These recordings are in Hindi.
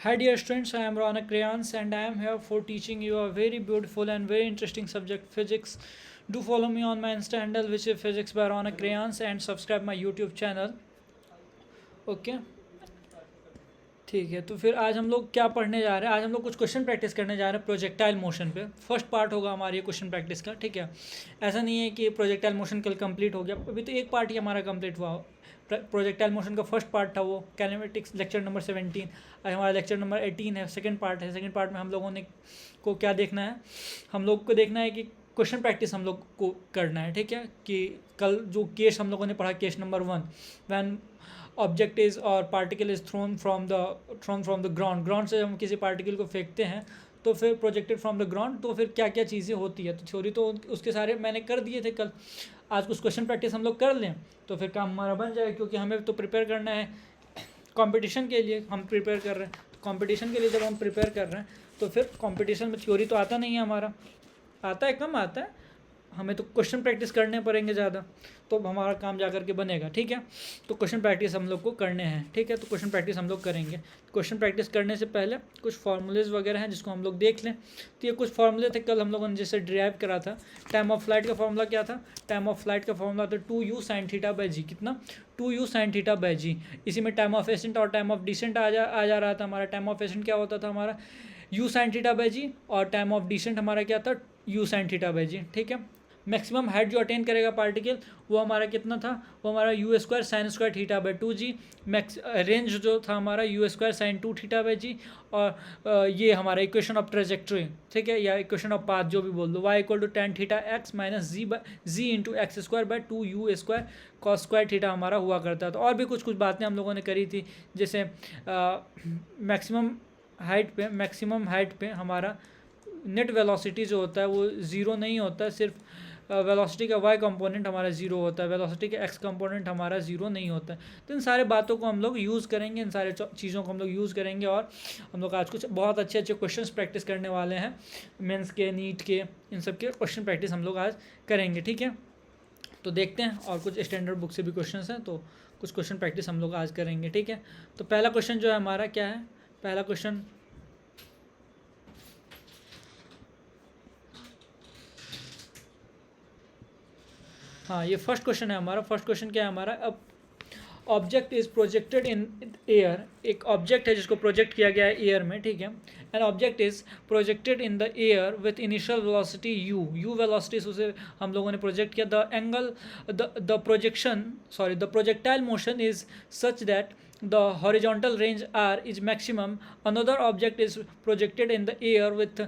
Hi dear students, I am Ronak Rayans and I am here for teaching you a very beautiful and very interesting subject, physics. Do follow me on my Insta handle, which is physics by Ronak Rayans, and subscribe my YouTube channel. Okay. ठीक है, तो फिर आज हम लोग क्या पढ़ने जा रहे हैं? आज हम लोग कुछ क्वेश्चन प्रैक्टिस करने जा रहे हैं प्रोजेक्टाइल मोशन पे। फर्स्ट पार्ट होगा हमारी क्वेश्चन प्रैक्टिस का, ठीक है। ऐसा नहीं है कि प्रोजेक्टाइल मोशन कल कंप्लीट हो गया, अभी तो एक पार्ट ही हमारा कंप्लीट हुआ। प्रोजेक्टाइल मोशन का फर्स्ट पार्ट था वो कैनेमेटिक्स लेक्चर नंबर 17। आज हमारा लेक्चर नंबर 18 है, सेकंड पार्ट है। सेकंड पार्ट में हम लोगों ने को क्या देखना है? हम लोग को देखना है कि क्वेश्चन प्रैक्टिस हम लोग को करना है, ठीक है। कि कल जो केस हम लोगों ने पढ़ा, case number 1, when object is और particle is thrown from the ground से हम किसी पार्टिकल को फेंकते हैं तो फिर प्रोजेक्टेड फ्रॉम द ग्राउंड, तो फिर क्या क्या चीज़ें होती है। तो थ्योरी तो उसके सारे मैंने कर दिए थे कल। आज कुछ क्वेश्चन प्रैक्टिस हम लोग कर लें तो फिर काम हमारा बन जाए, क्योंकि हमें तो प्रिपेयर करना है कंपटीशन के लिए। हम प्रिपेयर कर रहे हैं तो कंपटीशन के लिए जब हम प्रिपेयर कर रहे हैं तो फिर कंपटीशन में थ्योरी तो आता नहीं है हमारा, आता है कम आता है, हमें तो क्वेश्चन प्रैक्टिस करने पड़ेंगे ज़्यादा, तो हमारा काम जा करके बनेगा, ठीक है। तो क्वेश्चन प्रैक्टिस हम लोग को करने हैं, ठीक है। तो क्वेश्चन प्रैक्टिस हम लोग करेंगे। क्वेश्चन प्रैक्टिस करने से पहले कुछ फार्मूलेज वगैरह हैं जिसको हम लोग देख लें। तो ये कुछ फार्मूले थे कल हम लोगों ने जैसे डिराइव करा था। टाइम ऑफ फ्लाइट का फार्मूला क्या था? टाइम ऑफ फ्लाइट का फार्मूला था 2u sin थीटा बाई जी। कितना? 2u sin थीटा बाई जी। इसी में टाइम ऑफ एसेंट और टाइम ऑफ डिसेंट आ जा रहा था हमारा। टाइम ऑफ एसेंट क्या होता था हमारा? u sin theta by g, और टाइम ऑफ डिसेंट हमारा क्या था? u sin theta by g, ठीक है। मैक्सिमम हाइट जो अटेन करेगा पार्टिकल वो हमारा कितना था? वो हमारा u square sine square theta by 2g। Max range जो था हमारा u square sine 2 theta by g. और ये हमारा इक्वेशन ऑफ ट्रेजेक्ट्री, ठीक है, या इक्वेशन ऑफ पाथ जो भी बोल दो, y equal to tan theta x minus g into x square by 2u square cos square theta हमारा हुआ करता था। और भी कुछ बातें हम लोगों ने करी थी, जैसे मैक्सिमम हाइट पे हमारा नेट वेलोसिटी जो होता है वो ज़ीरो नहीं होता है, सिर्फ वेलोसिटी का y कंपोनेंट हमारा ज़ीरो होता है, वेलोसिटी का x कंपोनेंट हमारा ज़ीरो नहीं होता है। तो इन सारे बातों को हम लोग यूज़ करेंगे, इन सारे चीज़ों को हम लोग यूज़ करेंगे। और हम लोग आज कुछ बहुत अच्छे क्वेश्चंस प्रैक्टिस करने वाले हैं, मेंस के, नीट के, इन सब के क्वेश्चन प्रैक्टिस हम लोग आज करेंगे, ठीक है। तो देखते हैं, और कुछ स्टैंडर्ड बुक से भी क्वेश्चन हैं, तो कुछ क्वेश्चन प्रैक्टिस हम लोग आज करेंगे, ठीक है। तो पहला क्वेश्चन जो है हमारा क्या है? पहला क्वेश्चन हाँ, ये फर्स्ट क्वेश्चन है हमारा। फर्स्ट क्वेश्चन क्या है हमारा? अब object is projected in air. एक ऑब्जेक्ट है जिसको प्रोजेक्ट किया गया है एयर में, ठीक है। An object is projected in the air with initial velocity you velocity से उसे हम लोगों ने प्रोजेक्ट किया। The angle the projectile motion is such that the horizontal range r is maximum. Another object is projected in the air with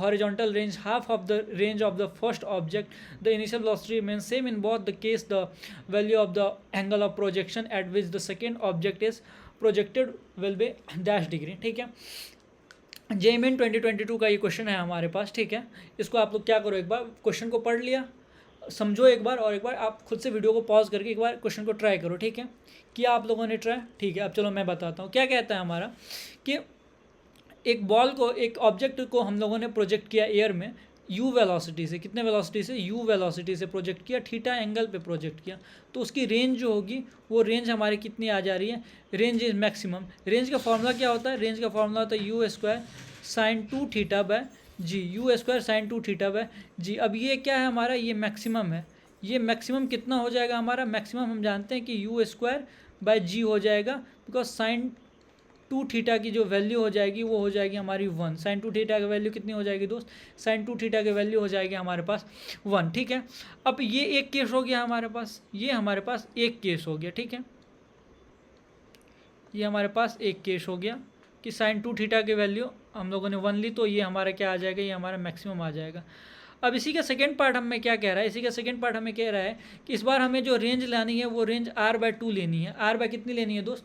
horizontal range half of the range of the first object. The initial velocity remains same in both the case. The value of the angle of projection at which the second object is projected will be dash degree, ठीक है। JEE 2022 का ये क्वेश्चन है हमारे पास, ठीक है। इसको आप लोग क्या करो, एक बार क्वेश्चन को पढ़ लिया, समझो एक बार, और एक बार आप खुद से वीडियो को पॉज करके एक बार क्वेश्चन को ट्राई करो, ठीक है। किया आप लोगों ने ट्राई? ठीक है। अब चलो मैं बताता हूँ क्या कहता है हमारा, कि एक बॉल को, एक ऑब्जेक्ट को हम लोगों ने प्रोजेक्ट किया एयर में u वेलोसिटी से। कितने वेलोसिटी से? u वेलोसिटी से प्रोजेक्ट किया, थीटा एंगल पे प्रोजेक्ट किया। तो उसकी रेंज जो होगी वो रेंज हमारी कितनी आ जा रही है? Range is maximum. रेंज का फॉर्मूला क्या होता है? रेंज का फॉर्मूला होता है u square sine 2 theta by g, u square sine 2 theta by g. अब ये क्या है हमारा? ये मैक्सिमम है। ये मैक्सिमम कितना हो जाएगा हमारा? मैक्सिमम हम जानते हैं कि यू स्क्वायर बाय जी हो जाएगा, बिकॉज साइन 2 थीटा की जो वैल्यू हो जाएगी वो हो जाएगी हमारी 1। साइन 2 थीटा की वैल्यू कितनी हो जाएगी दोस्त? साइन 2 थीटा की वैल्यू हो जाएगी हमारे पास 1, ठीक है। अब ये एक केस हो गया हमारे पास, ये हमारे पास एक केस हो गया, ठीक है। ये हमारे पास एक केस हो गया कि साइन 2 थीटा की वैल्यू हम लोगों ने 1 ली, तो ये हमारा क्या आ जाएगा? ये हमारा मैक्सिमम आ जाएगा। अब इसी का सेकेंड पार्ट हमें क्या कह रहा है? इसी का सेकेंड पार्ट हमें कह रहा है कि इस बार हमें जो रेंज लानी है वो रेंज r/2 लेनी है। r/ कितनी लेनी है दोस्त?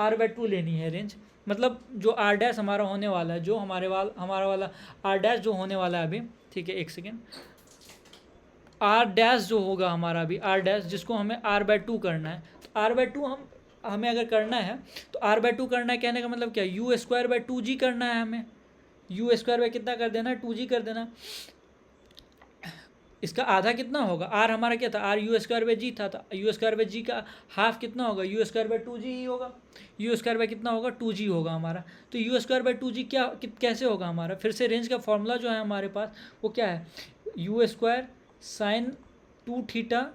r/2 लेनी है रेंज। मतलब जो r डैश हमारा होने वाला है, जो हमारा वाला r डैश जो होने वाला है अभी, ठीक है, एक सेकेंड, r डैश जो होगा हमारा अभी, r डैश जिसको हमें r/2 करना है, तो r/2 हमें अगर करना है तो r/2 करना है, कहने का मतलब क्या? यू स्क्वायर बाई 2g करना है हमें। यू स्क्वायर बाई कितना कर देना है? 2g कर देना। इसका आधा कितना होगा, आर हमारा क्या था, आर यू स्क्वायर बाई जी था, तो यू स्क्वायर बाई जी का हाफ कितना होगा, यू स्क्वायर बाई टू जी ही होगा, यू स्क्वायर बाई कितना होगा, टू जी होगा हमारा। तो यू स्क्वायर बाई टू जी क्या कैसे होगा हमारा, फिर से रेंज का फॉर्मूला जो है हमारे पास वो क्या है, u square sine two theta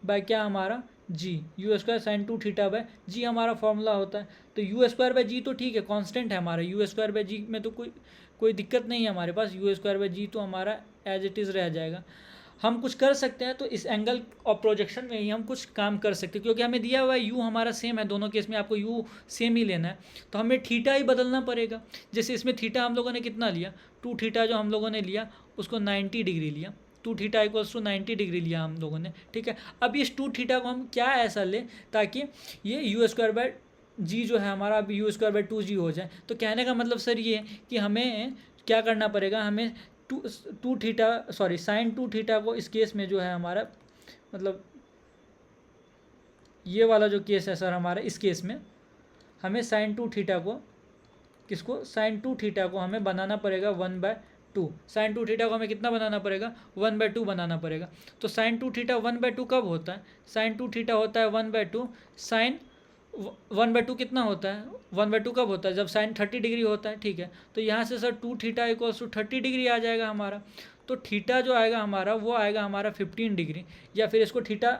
by क्या हमारा g, u square sine two theta by g हमारा फॉर्मूला होता है। तो यू स्क्वायर बाय जी तो ठीक है, कांस्टेंट है हमारा, यू स्क्वायर बाय जी में तो कोई दिक्कत नहीं है हमारे पास, यू स्क्वायर बाय जी तो हमारा एज इट इज़ रह जाएगा। हम कुछ कर सकते हैं तो इस एंगल और प्रोजेक्शन में ही हम कुछ काम कर सकते हैं, क्योंकि हमें दिया हुआ है यू हमारा सेम है, दोनों केस में आपको यू सेम ही लेना है, तो हमें थीटा ही बदलना पड़ेगा। जैसे इसमें थीटा हम लोगों ने कितना लिया, टू थीटा जो हम लोगों ने लिया उसको 90 डिग्री लिया, two theta equals to 90 degree लिया हम लोगों ने, ठीक है। अब इस टू थीटा को हम क्या ऐसा लें ताकि ये यू स्क्वायर बाय जी जो है हमारा अब यू स्क्वायर बाय टू जी हो जाए। तो कहने का मतलब सर ये कि हमें क्या करना पड़ेगा, हमें two theta sorry sine two theta को इस केस में जो है हमारा मतलब ये वाला जो केस है सर हमारा, इस केस में हमें साइन टू थीटा को किसको, साइन टू थीटा को हमें बनाना पड़ेगा 1/2। साइन टू थीटा को हमें कितना बनाना पड़ेगा, 1/2 बनाना पड़ेगा। तो साइन टू थीटा 1/2 कब होता है, साइन टू थीटा होता है 1/2, साइन 1/2 कितना होता है, 1/2 कब होता है, जब साइन 30 डिग्री होता है, ठीक है। तो यहाँ से sine two theta equals to 30 degree आ जाएगा हमारा। तो थीटा जो आएगा हमारा वो आएगा हमारा 15 डिग्री, या फिर इसको थीटा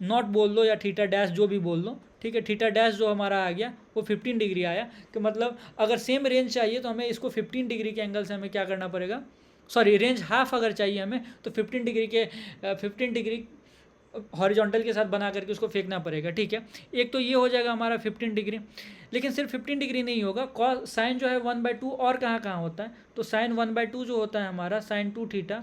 नॉट बोल दो या थीटा डैश जो भी बोल दो, ठीक है। थीटा डैश जो हमारा आ गया वो 15 डिग्री आया, कि मतलब अगर सेम रेंज चाहिए तो हमें इसको 15 डिग्री के एंगल से हमें क्या करना पड़ेगा, सॉरी रेंज हाफ अगर चाहिए हमें तो 15 डिग्री हॉरिजॉन्टल के साथ बना करके उसको फेंकना पड़ेगा, ठीक है। एक तो ये हो जाएगा हमारा 15 डिग्री, लेकिन सिर्फ 15 डिग्री नहीं होगा, कॉस साइन जो है 1/2 और कहाँ कहाँ होता है, तो साइन 1/2 जो होता है हमारा साइन टू थीटा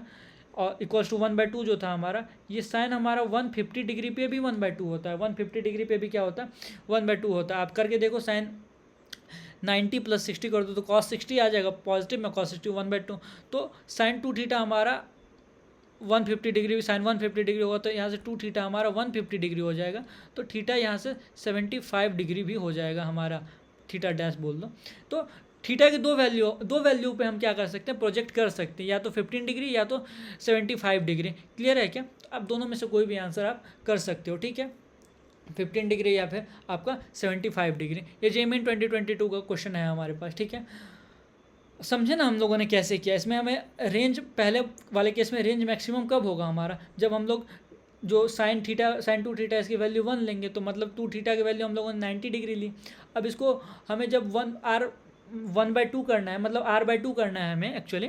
और इक्वल्स टू 1/2 जो था हमारा, ये साइन हमारा 150 डिग्री पे भी 1/2 होता है, 150 डिग्री पे भी क्या होता है 1/2 होता है। आप करके देखो, साइन 90 + 60 कर दो तो कॉस 60 आ जाएगा, पॉजिटिव में कॉस 60 1/2। तो साइन टू थीटा हमारा 150 डिग्री, साइन 150 डिग्री होगा तो यहाँ से टू थीटा हमारा 150 डिग्री हो जाएगा, तो थीटा यहाँ से 75 डिग्री भी हो जाएगा हमारा, थीटा डैश बोल दो। तो थीटा की दो वैल्यू पे हम क्या कर सकते हैं, प्रोजेक्ट कर सकते हैं, या तो 15 डिग्री या तो 75 डिग्री। क्लियर है क्या, अब दोनों में से कोई भी आंसर आप कर सकते हो, ठीक है, 15 डिग्री या फिर आपका 75 डिग्री। ये जेईई 2022 का क्वेश्चन है हमारे पास, ठीक है। समझे ना हम लोगों ने कैसे किया, इसमें हमें रेंज पहले वाले केस में रेंज मैक्सिमम कब होगा हमारा, जब हम लोग जो साइन टू थीटा इसकी वैल्यू 1 लेंगे, तो मतलब टू थीटा की वैल्यू हम लोगों ने 90 डिग्री ली। अब इसको हमें जब 1/2 करना है, मतलब r/2 करना है हमें एक्चुअली,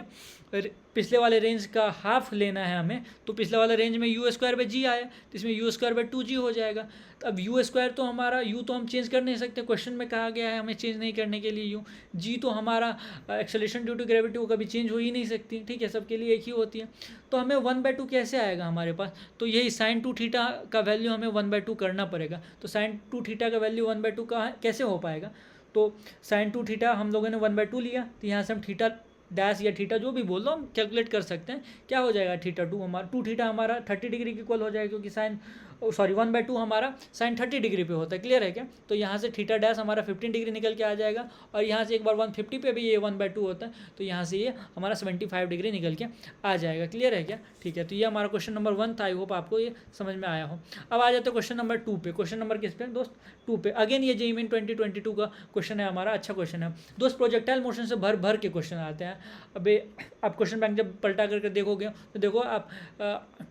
पिछले वाले रेंज का हाफ लेना है हमें, तो पिछले वाले रेंज में यू स्क्वायर बाई जी आया, तो इसमें यू स्क्वायर बाई 2g हो जाएगा। तो अब यू स्क्वायर तो हमारा यू तो हम चेंज कर नहीं सकते, क्वेश्चन में कहा गया है हमें चेंज नहीं करने के लिए यू, जी तो हमारा एक्सेलरेशन ड्यू टू ग्रेविटी वो कभी चेंज हो ही नहीं सकती, ठीक है, सबके लिए एक ही होती है। तो हमें 1/2 कैसे आएगा हमारे पास, तो यही साइन टू थीटा का वैल्यू हमें 1/2 करना पड़ेगा। तो साइन टू थीटा का वैल्यू 1/2 का कैसे हो पाएगा, तो साइन टू थीटा हम लोगों ने 1/2 लिया, तो यहाँ से हम थीटा डैश या थीटा जो भी बोल दो हम कैलकुलेट कर सकते हैं, क्या हो जाएगा थीटा टू थीटा हमारा 30 डिग्री के इक्वल हो जाएगा, क्योंकि साइन 1/2 हमारा साइन 30 डिग्री पे होता है। क्लियर है क्या, तो यहाँ से थीटा डैश हमारा 15 डिग्री निकल के आ जाएगा, और यहाँ से एक बार 150 पे भी ये 1/2 होता है, तो यहाँ से ये हमारा 75 डिग्री निकल के आ जाएगा। क्लियर है क्या, ठीक है। तो ये हमारा क्वेश्चन नंबर 1 था, आई होप आपको ये समझ में आया हो। अब आ जाते हैं क्वेश्चन नंबर 2 पे। क्वेश्चन नंबर किस पे दोस्त, 2 पे। अगेन ये जेईई 2022 का क्वेश्चन है हमारा, अच्छा क्वेश्चन है दोस्त, प्रोजेक्टाइल मोशन से भर के क्वेश्चन आते हैं। अबे आप क्वेश्चन बैंक जब पलटा करके देखोगे तो देखो आप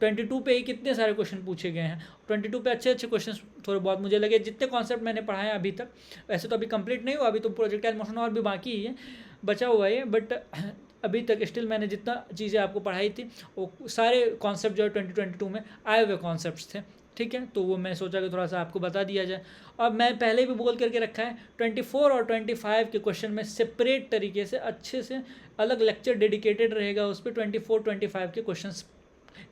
22 पे ही कितने सारे क्वेश्चन पूछे गए हैं, 22 पे अच्छे क्वेश्चन थोड़े बहुत मुझे लगे, जितने कॉन्सेप्ट मैंने पढ़ाए हैं अभी तक, वैसे तो अभी कंप्लीट नहीं हुआ, अभी तो प्रोजेक्टाइल मोशन और भी बाकी ही है, बचा हुआ है, बट अभी तक स्टिल मैंने जितना चीज़ें आपको पढ़ाई थी वो सारे कॉन्सेप्ट जो है 2022 में आए हुए कॉन्सेप्ट्स थे, ठीक है। तो वो मैं सोचा कि थोड़ा सा आपको बता दिया जाए। अब मैं पहले भी बोल करके रखा है 24 और 25 के क्वेश्चन में सेपरेट तरीके से अच्छे से अलग लेक्चर डेडिकेटेड रहेगा उस पर, 24-25 के क्वेश्चंस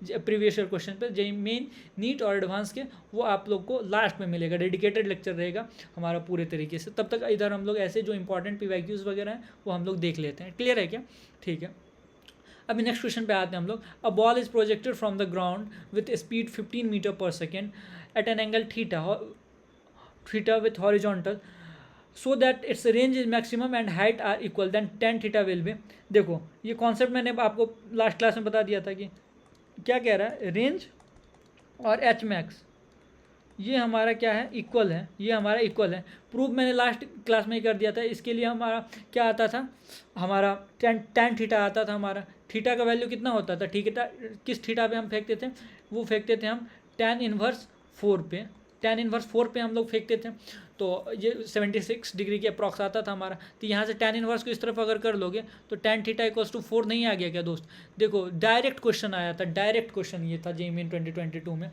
प्रीवियस ईयर क्वेश्चन पे जेईई मेन नीट और एडवांस के, वो आप लोग को लास्ट में मिलेगा, डेडिकेटेड लेक्चर रहेगा हमारा पूरे तरीके से। तब तक इधर हम लोग ऐसे जो इंपॉर्टेंट पीवाईक्यूज वगैरह हैं वो हम लोग देख लेते हैं। क्लियर है क्या, ठीक है। अभी नेक्स्ट क्वेश्चन पे आते हैं हम लोग। A ball is projected from the ground with speed 15 meter per second at an angle theta with horizontal so that its range is maximum and height are equal, then tan theta will be. देखो ये कॉन्सेप्ट मैंने आपको लास्ट क्लास में बता दिया था कि क्या कह रहा है, रेंज और एच मैक्स ये हमारा क्या है, इक्वल है, ये हमारा इक्वल है। प्रूफ मैंने लास्ट क्लास में ही कर दिया था। इसके लिए हमारा क्या आता था, हमारा tan थीटा आता था। हमारा थीटा का वैल्यू कितना होता था, थीटा किस थीटा पे हम फेंकते थे, वो फेंकते थे हम tan इनवर्स 4 पे, tan इनवर्स 4 पे हम लोग फेंकते थे। तो ये 76 डिग्री के अप्रॉक्स आता था हमारा। तो यहाँ से tan इनवर्स को इस तरफ अगर कर लोगे तो tan थीटा इक्वल्स टू 4 नहीं आ गया क्या दोस्त। देखो डायरेक्ट क्वेश्चन आया था, डायरेक्ट क्वेश्चन ये था JEE मेन 2022 में।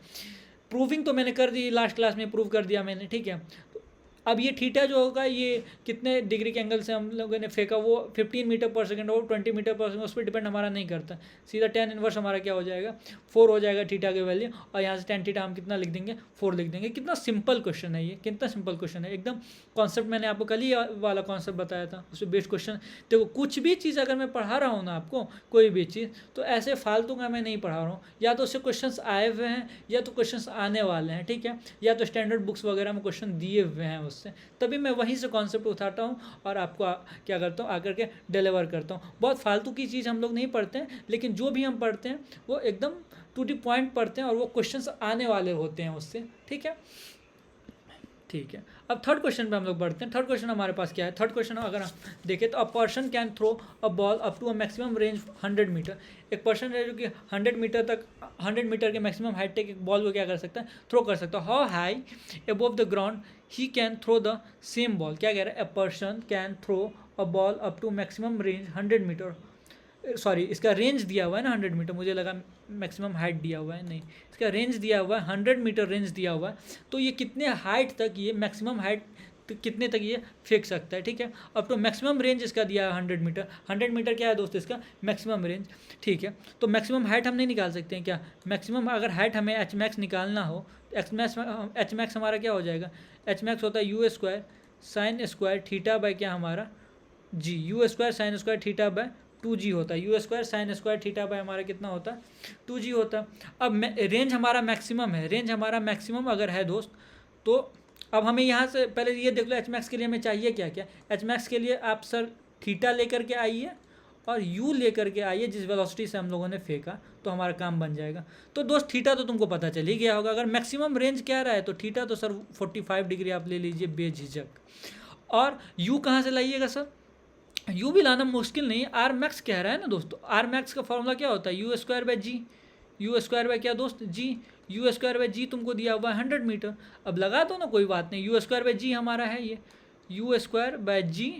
प्रूविंग तो मैंने कर दी, लास्ट क्लास में प्रूव कर दिया मैंने, ठीक है। तो अब ये थीटा जो होगा ये कितने डिग्री के एंगल से हम लोगों ने फेंका, वो 15 मीटर पर सेकंड और 20 मीटर पर सेकंड, उस पर डिपेंड हमारा नहीं करता। सीधा tan इनवर्स हमारा क्या हो जाएगा, 4 हो जाएगा थीटा की वैल्यू, और यहाँ से tan थीटा हम कितना लिख देंगे, 4 लिख देंगे। कितना सिंपल क्वेश्चन है ये, कितना सिंपल क्वेश्चन है एकदम। कॉन्सेप्ट मैंने आपको कल ही वाला कॉन्सेप्ट बताया था, उसमें बेस्ड क्वेश्चन। देखो कुछ भी चीज़ अगर मैं पढ़ा रहा हूँ ना आपको, कोई भी चीज़, तो ऐसे फालतू का मैं नहीं पढ़ा रहा हूँ। या तो उससे क्वेश्चंस आए हुए हैं या तो क्वेश्चंस आने वाले हैं, ठीक है, या तो स्टैंडर्ड बुक्स वगैरह में क्वेश्चन दिए हुए हैं उससे, तभी मैं वहीं से कॉन्सेप्ट उठाता हूँ और आपको क्या करता हूँ, आकर के डिलीवर करता हूँ। बहुत फालतू की चीज़ हम लोग नहीं पढ़ते हैं, लेकिन जो भी हम पढ़ते हैं वो एकदम टू द पॉइंट पढ़ते हैं, और वो क्वेश्चंस आने वाले होते हैं उससे, ठीक है। ठीक है, अब थर्ड क्वेश्चन पे हम लोग बढ़ते हैं। थर्ड क्वेश्चन हमारे पास क्या है, थर्ड क्वेश्चन अगर हम देखें तो a person can throw a ball up to a maximum range 100 metre. एक पर्सन है जो कि 100 मीटर तक, 100 मीटर के मैक्सिमम हाइट तक एक बॉल को क्या कर सकता है, थ्रो कर सकता है। How high above the ground he can throw the same ball. क्या कह रहा है, a person can throw a ball up to maximum range 100 meter. Sorry, इसका रेंज दिया हुआ है ना 100 मीटर, मुझे लगा मैक्सिमम हाइट दिया हुआ है, नहीं, इसका रेंज दिया हुआ है 100 मीटर रेंज दिया हुआ है। तो ये कितने हाइट तक, ये मैक्सिमम हाइट कितने तक ये फेंक सकता है, ठीक है। अब तो मैक्सिमम रेंज इसका दिया है 100 मीटर। 100 मीटर क्या है दोस्त, इसका मैक्सिमम रेंज, ठीक है। तो मैक्सिमम हाइट हम नहीं निकाल सकते हैं क्या, मैक्सिमम अगर हाइट हमें एच मैक्स निकालना हो, एच मैक्स हमारा क्या हो जाएगा, एच मैक्स होता है u square sine square theta by क्या हमारा g, u square sine square theta by 2g होता है। U square sine square theta by हमारा कितना होता है, 2g होता है। अब रेंज हमारा मैक्सिमम है, रेंज हमारा मैक्सिमम अगर है दोस्त, तो अब हमें यहाँ से पहले ये देख लो एच मैक्स के लिए हमें चाहिए क्या क्या। एच मैक्स के लिए आप सर थीटा लेकर के आइए और u लेकर के आइए जिस वेलोसिटी से हम लोगों ने फेंका, तो हमारा काम बन जाएगा। तो दोस्त थीटा तो तुमको पता चल ही गया होगा, अगर मैक्सिमम रेंज क्या रहा है तो थीटा तो सर 45 डिग्री आप ले लीजिए बेझिझक। और u कहाँ से लाइएगा सर, यू भी लाना मुश्किल नहीं है, आर मैक्स कह रहा है ना दोस्तों। आर मैक्स का फॉर्मूला क्या होता है, u square by g, u square by क्या दोस्त g, u square by g तुमको दिया हुआ है 100 मीटर। अब लगा दो ना, कोई बात नहीं, यू स्क्वायर बाय जी हमारा है ये यू स्क्वायर बाय जी,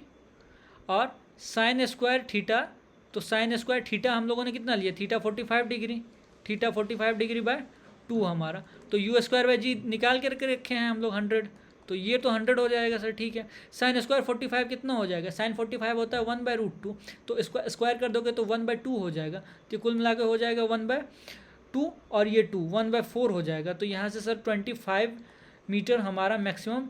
और साइन स्क्वायर थीटा, तो साइन स्क्वायर थीटा हम लोगों ने कितना लिया, theta 45 degree, theta 45 degree by 2 हमारा। तो यू स्क्वायर बाय जी निकाल करके रखे हैं हम लोग 100, तो ये तो 100 हो जाएगा सर, ठीक है। साइन स्क्वायर 45 कितना हो जाएगा, साइन 45 होता है 1/√2, तो स्क्वायर कर दोगे तो 1/2 हो जाएगा। तो कुल मिला के हो जाएगा 1/2, और ये 2 1/4 हो जाएगा। तो यहाँ से सर 25 मीटर हमारा मैक्सिमम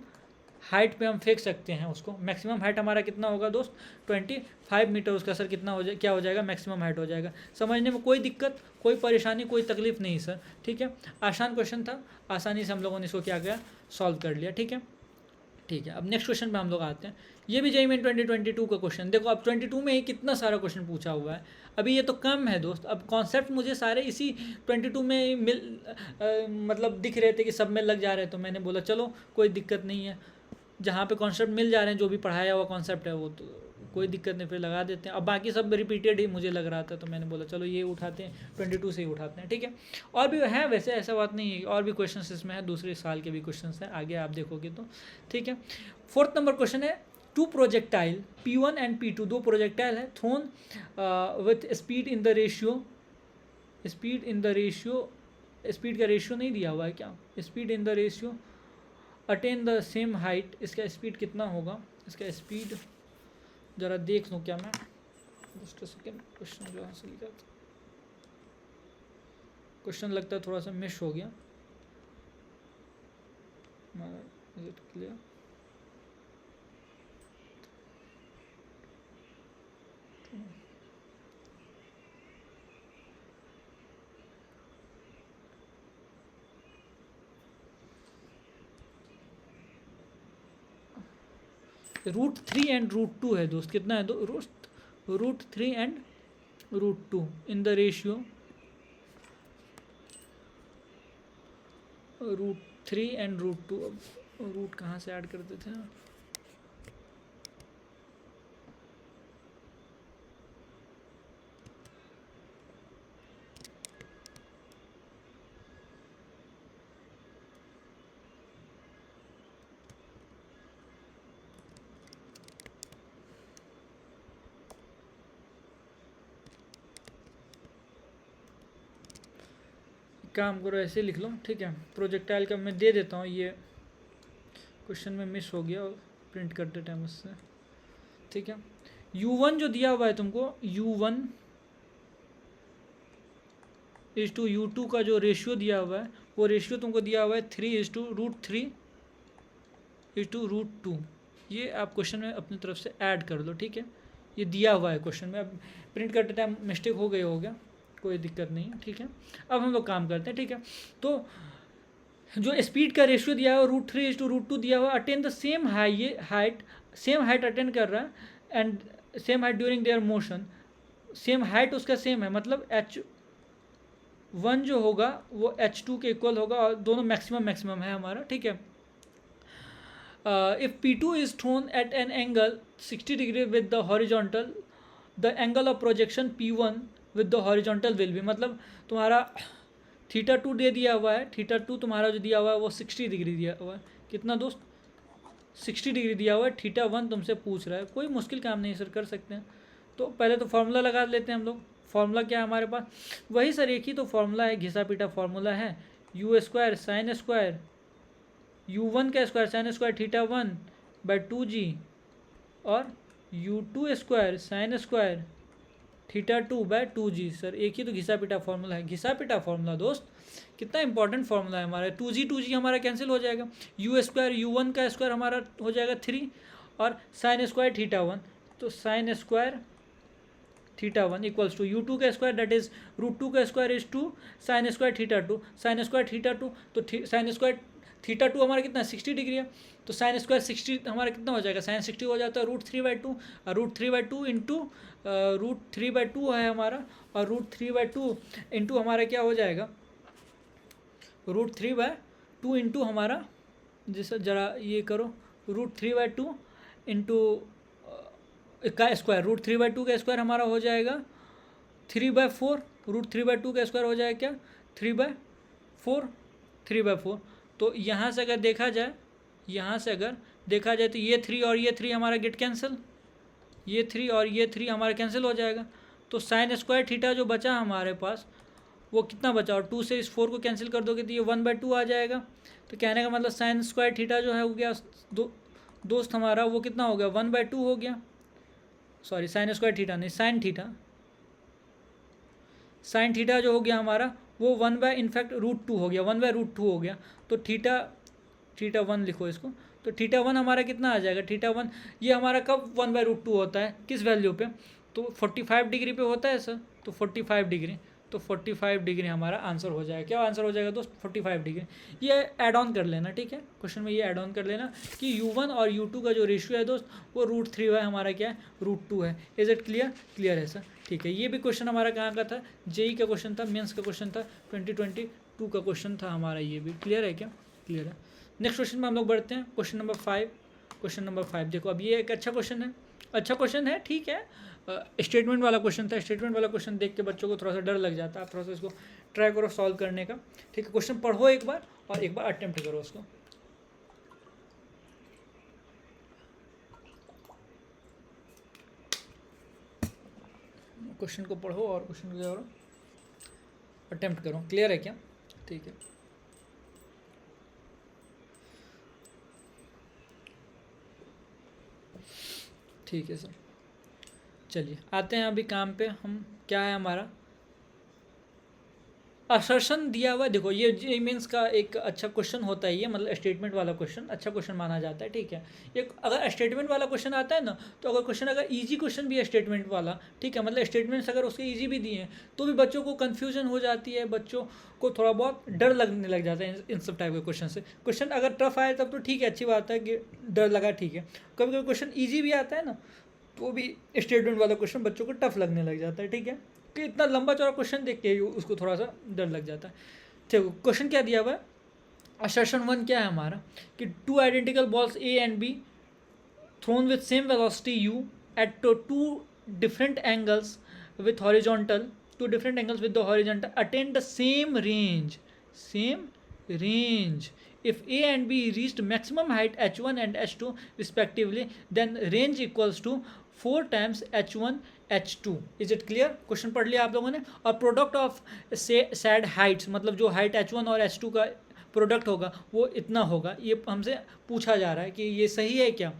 हाइट पे हम फेंक सकते हैं उसको। मैक्सिमम हाइट हमारा कितना होगा दोस्त, 25 मीटर उसका सर कितना हो जाए, क्या हो जाएगा, मैक्सिमम हाइट हो जाएगा। समझने में कोई दिक्कत, कोई परेशानी, कोई तकलीफ नहीं सर, ठीक है। आसान क्वेश्चन था, आसानी से हम लोगों ने इसको क्या किया, सॉल्व कर लिया, ठीक है। ठीक है, अब नेक्स्ट क्वेश्चन पे हम लोग आते हैं। ये भी JEE मेन 2022 का क्वेश्चन। देखो अब 22 में ही कितना सारा क्वेश्चन पूछा हुआ है, अभी ये तो कम है दोस्त। अब कॉन्सेप्ट मुझे सारे इसी 22 में मतलब दिख रहे थे कि सब में लग जा रहे हैं, तो मैंने बोला चलो कोई दिक्कत नहीं है, जहाँ पे कॉन्सेप्ट मिल जा रहे हैं, जो भी पढ़ाया हुआ कॉन्सेप्ट है वो, तो कोई दिक्कत नहीं, फिर लगा देते हैं। अब बाकी सब रिपीटेड ही मुझे लग रहा था, तो मैंने बोला चलो ये उठाते हैं, 22 से ही उठाते हैं, ठीक है। और भी हैं वैसे, ऐसा बात नहीं है, और भी क्वेश्चन इसमें है, दूसरे साल के भी क्वेश्चन हैं, आगे आप देखोगे तो, ठीक है। 4th नंबर क्वेश्चन है, 2 projectile P1 and P2, 2 projectile है, thrown with speed in the ratio, speed का रेशियो नहीं दिया हुआ है क्या, speed in the ratio attain the same height. इसका स्पीड कितना होगा, इसका स्पीड ज़रा देख लूँ क्या मैं, जस्ट सेकेंड। क्वेश्चन जो आंसर लिखा था, क्वेश्चन लगता है थोड़ा सा मिस हो गया, इज इट क्लियर। √3 एंड √2 है दोस्त, कितना है √3 and √2 in the ratio √3 and √2। अब रूट कहाँ से ऐड करते थे? काम करो ऐसे लिख लो, ठीक है। प्रोजेक्टाइल का मैं दे देता हूँ, ये क्वेश्चन में मिस हो गया, प्रिंट करते टाइम उससे, ठीक है। u1 जो दिया हुआ है तुमको, u1 इज टू u2 का जो रेशियो दिया हुआ है, वो रेशियो तुमको दिया हुआ है 3 इज टू √3 इज टू √2। ये आप क्वेश्चन में अपनी तरफ से ऐड कर लो, ठीक है। ये दिया हुआ है क्वेश्चन में, अब प्रिंट करते टाइम मिस्टेक हो गया, कोई दिक्कत नहीं है, ठीक है। अब हम लोग काम करते हैं, ठीक है। तो जो स्पीड का रेशियो दिया है √3 इज टू √2 दिया हुआ, attain the same height attain कर रहा है and same height during their motion. Same height उसका सेम है, मतलब h1 जो होगा वो h2 के इक्वल होगा, और दोनों मैक्सिमम है हमारा, ठीक है। If P2 is thrown at an angle 60 degree with the horizontal, the angle of projection P1 with the horizontal will be, मतलब तुम्हारा θ2 दे दिया हुआ है, θ2 तुम्हारा जो दिया हुआ है वो 60 डिग्री दिया हुआ है। कितना दोस्त? 60 डिग्री दिया हुआ है। θ1 तुमसे पूछ रहा है, कोई मुश्किल काम नहीं सर, कर सकते हैं। तो पहले तो फार्मूला लगा लेते हैं हम लोग। फार्मूला क्या है हमारे पास? वही सर, एक ही तो फार्मूला है, घिसा पीटा फार्मूला है। u² sin स्क्वायर u1 का square sin square θ1 by 2g और u2² sin square θ2 bye 2g। Sir एक ही तो घिसा पिटा फार्मूला है, घिसा पिटा फार्मूला दोस्त, कितना इंपॉर्टेंट फार्मूला है हमारा। 2g हमारा कैंसिल हो जाएगा, u² u1 का स्क्वायर हमारा हो जाएगा 3 और sin स्क्वायर θ1, तो sin square θ1 equals to u2 का स्क्वायर दैट इज √2 का square is 2 sin square θ2, sin square θ2, तो sin स्क्वायर θ2 हमारा कितना 60 डिग्री है, तो sin स्क्वायर 60 हमारा कितना हो जाएगा, sin 60 हो जाता है √3/2, और √3/2 इंटू √3/2 है हमारा, और √3/2 इंटू हमारा क्या हो जाएगा, √3/2 इंटू हमारा, जैसे जरा ये करो, √3/2 इंटू का स्क्वायर, √3/2 का स्क्वायर हमारा हो जाएगा 3/4, √3/2 का स्क्वायर हो जाएगा क्या 3/4। तो यहाँ से अगर देखा जाए, तो ये 3 और ये 3 हमारा गेट कैंसिल, ये 3 और ये 3 हमारा कैंसिल हो जाएगा। तो sin स्क्वायर थीटा जो बचा हमारे पास वो कितना बचा, और 2 से इस 4 को कैंसिल कर दोगे तो ये 1/2 आ जाएगा। तो कहने का मतलब sin स्क्वायर थीटा जो है हो गया दोस्त हमारा, वो कितना हो गया 1/2 हो गया। सॉरी sin स्क्वायर थीटा नहीं, sin थीटा जो हो गया हमारा वो 1/इनफैक्ट √2 हो गया, 1/√2 हो गया। तो θ1 लिखो इसको, तो θ1 हमारा कितना आ जाएगा, θ1 ये हमारा कब 1/√2 होता है, किस वैल्यू पे, तो 45 डिग्री पे होता है सर, तो 45 डिग्री, तो 45 डिग्री हमारा आंसर हो जाएगा। क्या आंसर हो जाएगा दोस्त, 45 डिग्री। ये ऐड ऑन कर लेना, ठीक है, क्वेश्चन में ये ऐड ऑन कर लेना कि u1 और u2 का जो रेशियो है दोस्त वो √3 है, हमारा क्या है √2 है। Is it clear? क्लियर है सर, ठीक है। ये भी क्वेश्चन हमारा कहाँ का था, जेई का क्वेश्चन था, मेंस का क्वेश्चन था, 2022 का क्वेश्चन था हमारा, ये भी क्लियर है क्या? क्लियर है। नेक्स्ट क्वेश्चन में हम लोग बढ़ते हैं, क्वेश्चन नंबर 5। क्वेश्चन नंबर 5 देखो, अब ये एक अच्छा क्वेश्चन है, ठीक है। स्टेटमेंट वाला क्वेश्चन था, स्टेटमेंट वाला क्वेश्चन देख के बच्चों को थोड़ा सा डर लग जाता है, आप थोड़ा सा इसको ट्राई करो सॉल्व करने का, ठीक है। क्वेश्चन पढ़ो एक बार और एक बार अटेम्प्ट करो उसको। क्वेश्चन को पढ़ो और क्वेश्चन को करो, अटेम्प्ट करो। क्लियर है क्या? ठीक है। ठीक है सर, चलिए आते हैं अभी काम पे। हम क्या है हमारा असर्शन दिया हुआ है। देखो ये मीन्स का एक अच्छा क्वेश्चन होता है ये, मतलब स्टेटमेंट वाला क्वेश्चन अच्छा क्वेश्चन माना जाता है, ठीक है। ये अगर स्टेटमेंट वाला क्वेश्चन आता है ना, तो अगर क्वेश्चन अगर इजी क्वेश्चन भी है स्टेटमेंट वाला, ठीक है, मतलब स्टेटमेंट्स अगर उसके इजी भी दिए हैं तो भी बच्चों को कन्फ्यूजन हो जाती है, बच्चों को थोड़ा बहुत डर लगने लग जाता है इन सब टाइप के क्वेश्चन से। क्वेश्चन अगर टफ आए तब तो ठीक है, अच्छी बात है कि डर लगा, ठीक है। कभी कभी क्वेश्चन ईजी भी आता है ना, तो भी स्टेटमेंट वाला क्वेश्चन बच्चों को टफ लगने लग जाता है, ठीक है, कि इतना लंबा चौड़ा क्वेश्चन देख के उसको थोड़ा सा डर लग जाता है। देखो क्वेश्चन क्या दिया हुआ है, असर्शन 1 क्या है हमारा कि two identical balls A and be thrown with same velocity u at two different angles with horizontal with the horizontal attain the same range. If a and b reached maximum height h1 and h2 respectively, then range equals to 4 times h1 h2. Is it clear? Question पढ़ लिया आप लोगों ने. और प्रोडक्ट ऑफ सैड हाइट्स, मतलब जो हाइट h1 और h2 का प्रोडक्ट होगा वो इतना होगा. ये हमसे पूछा जा रहा है कि ये सही है क्या,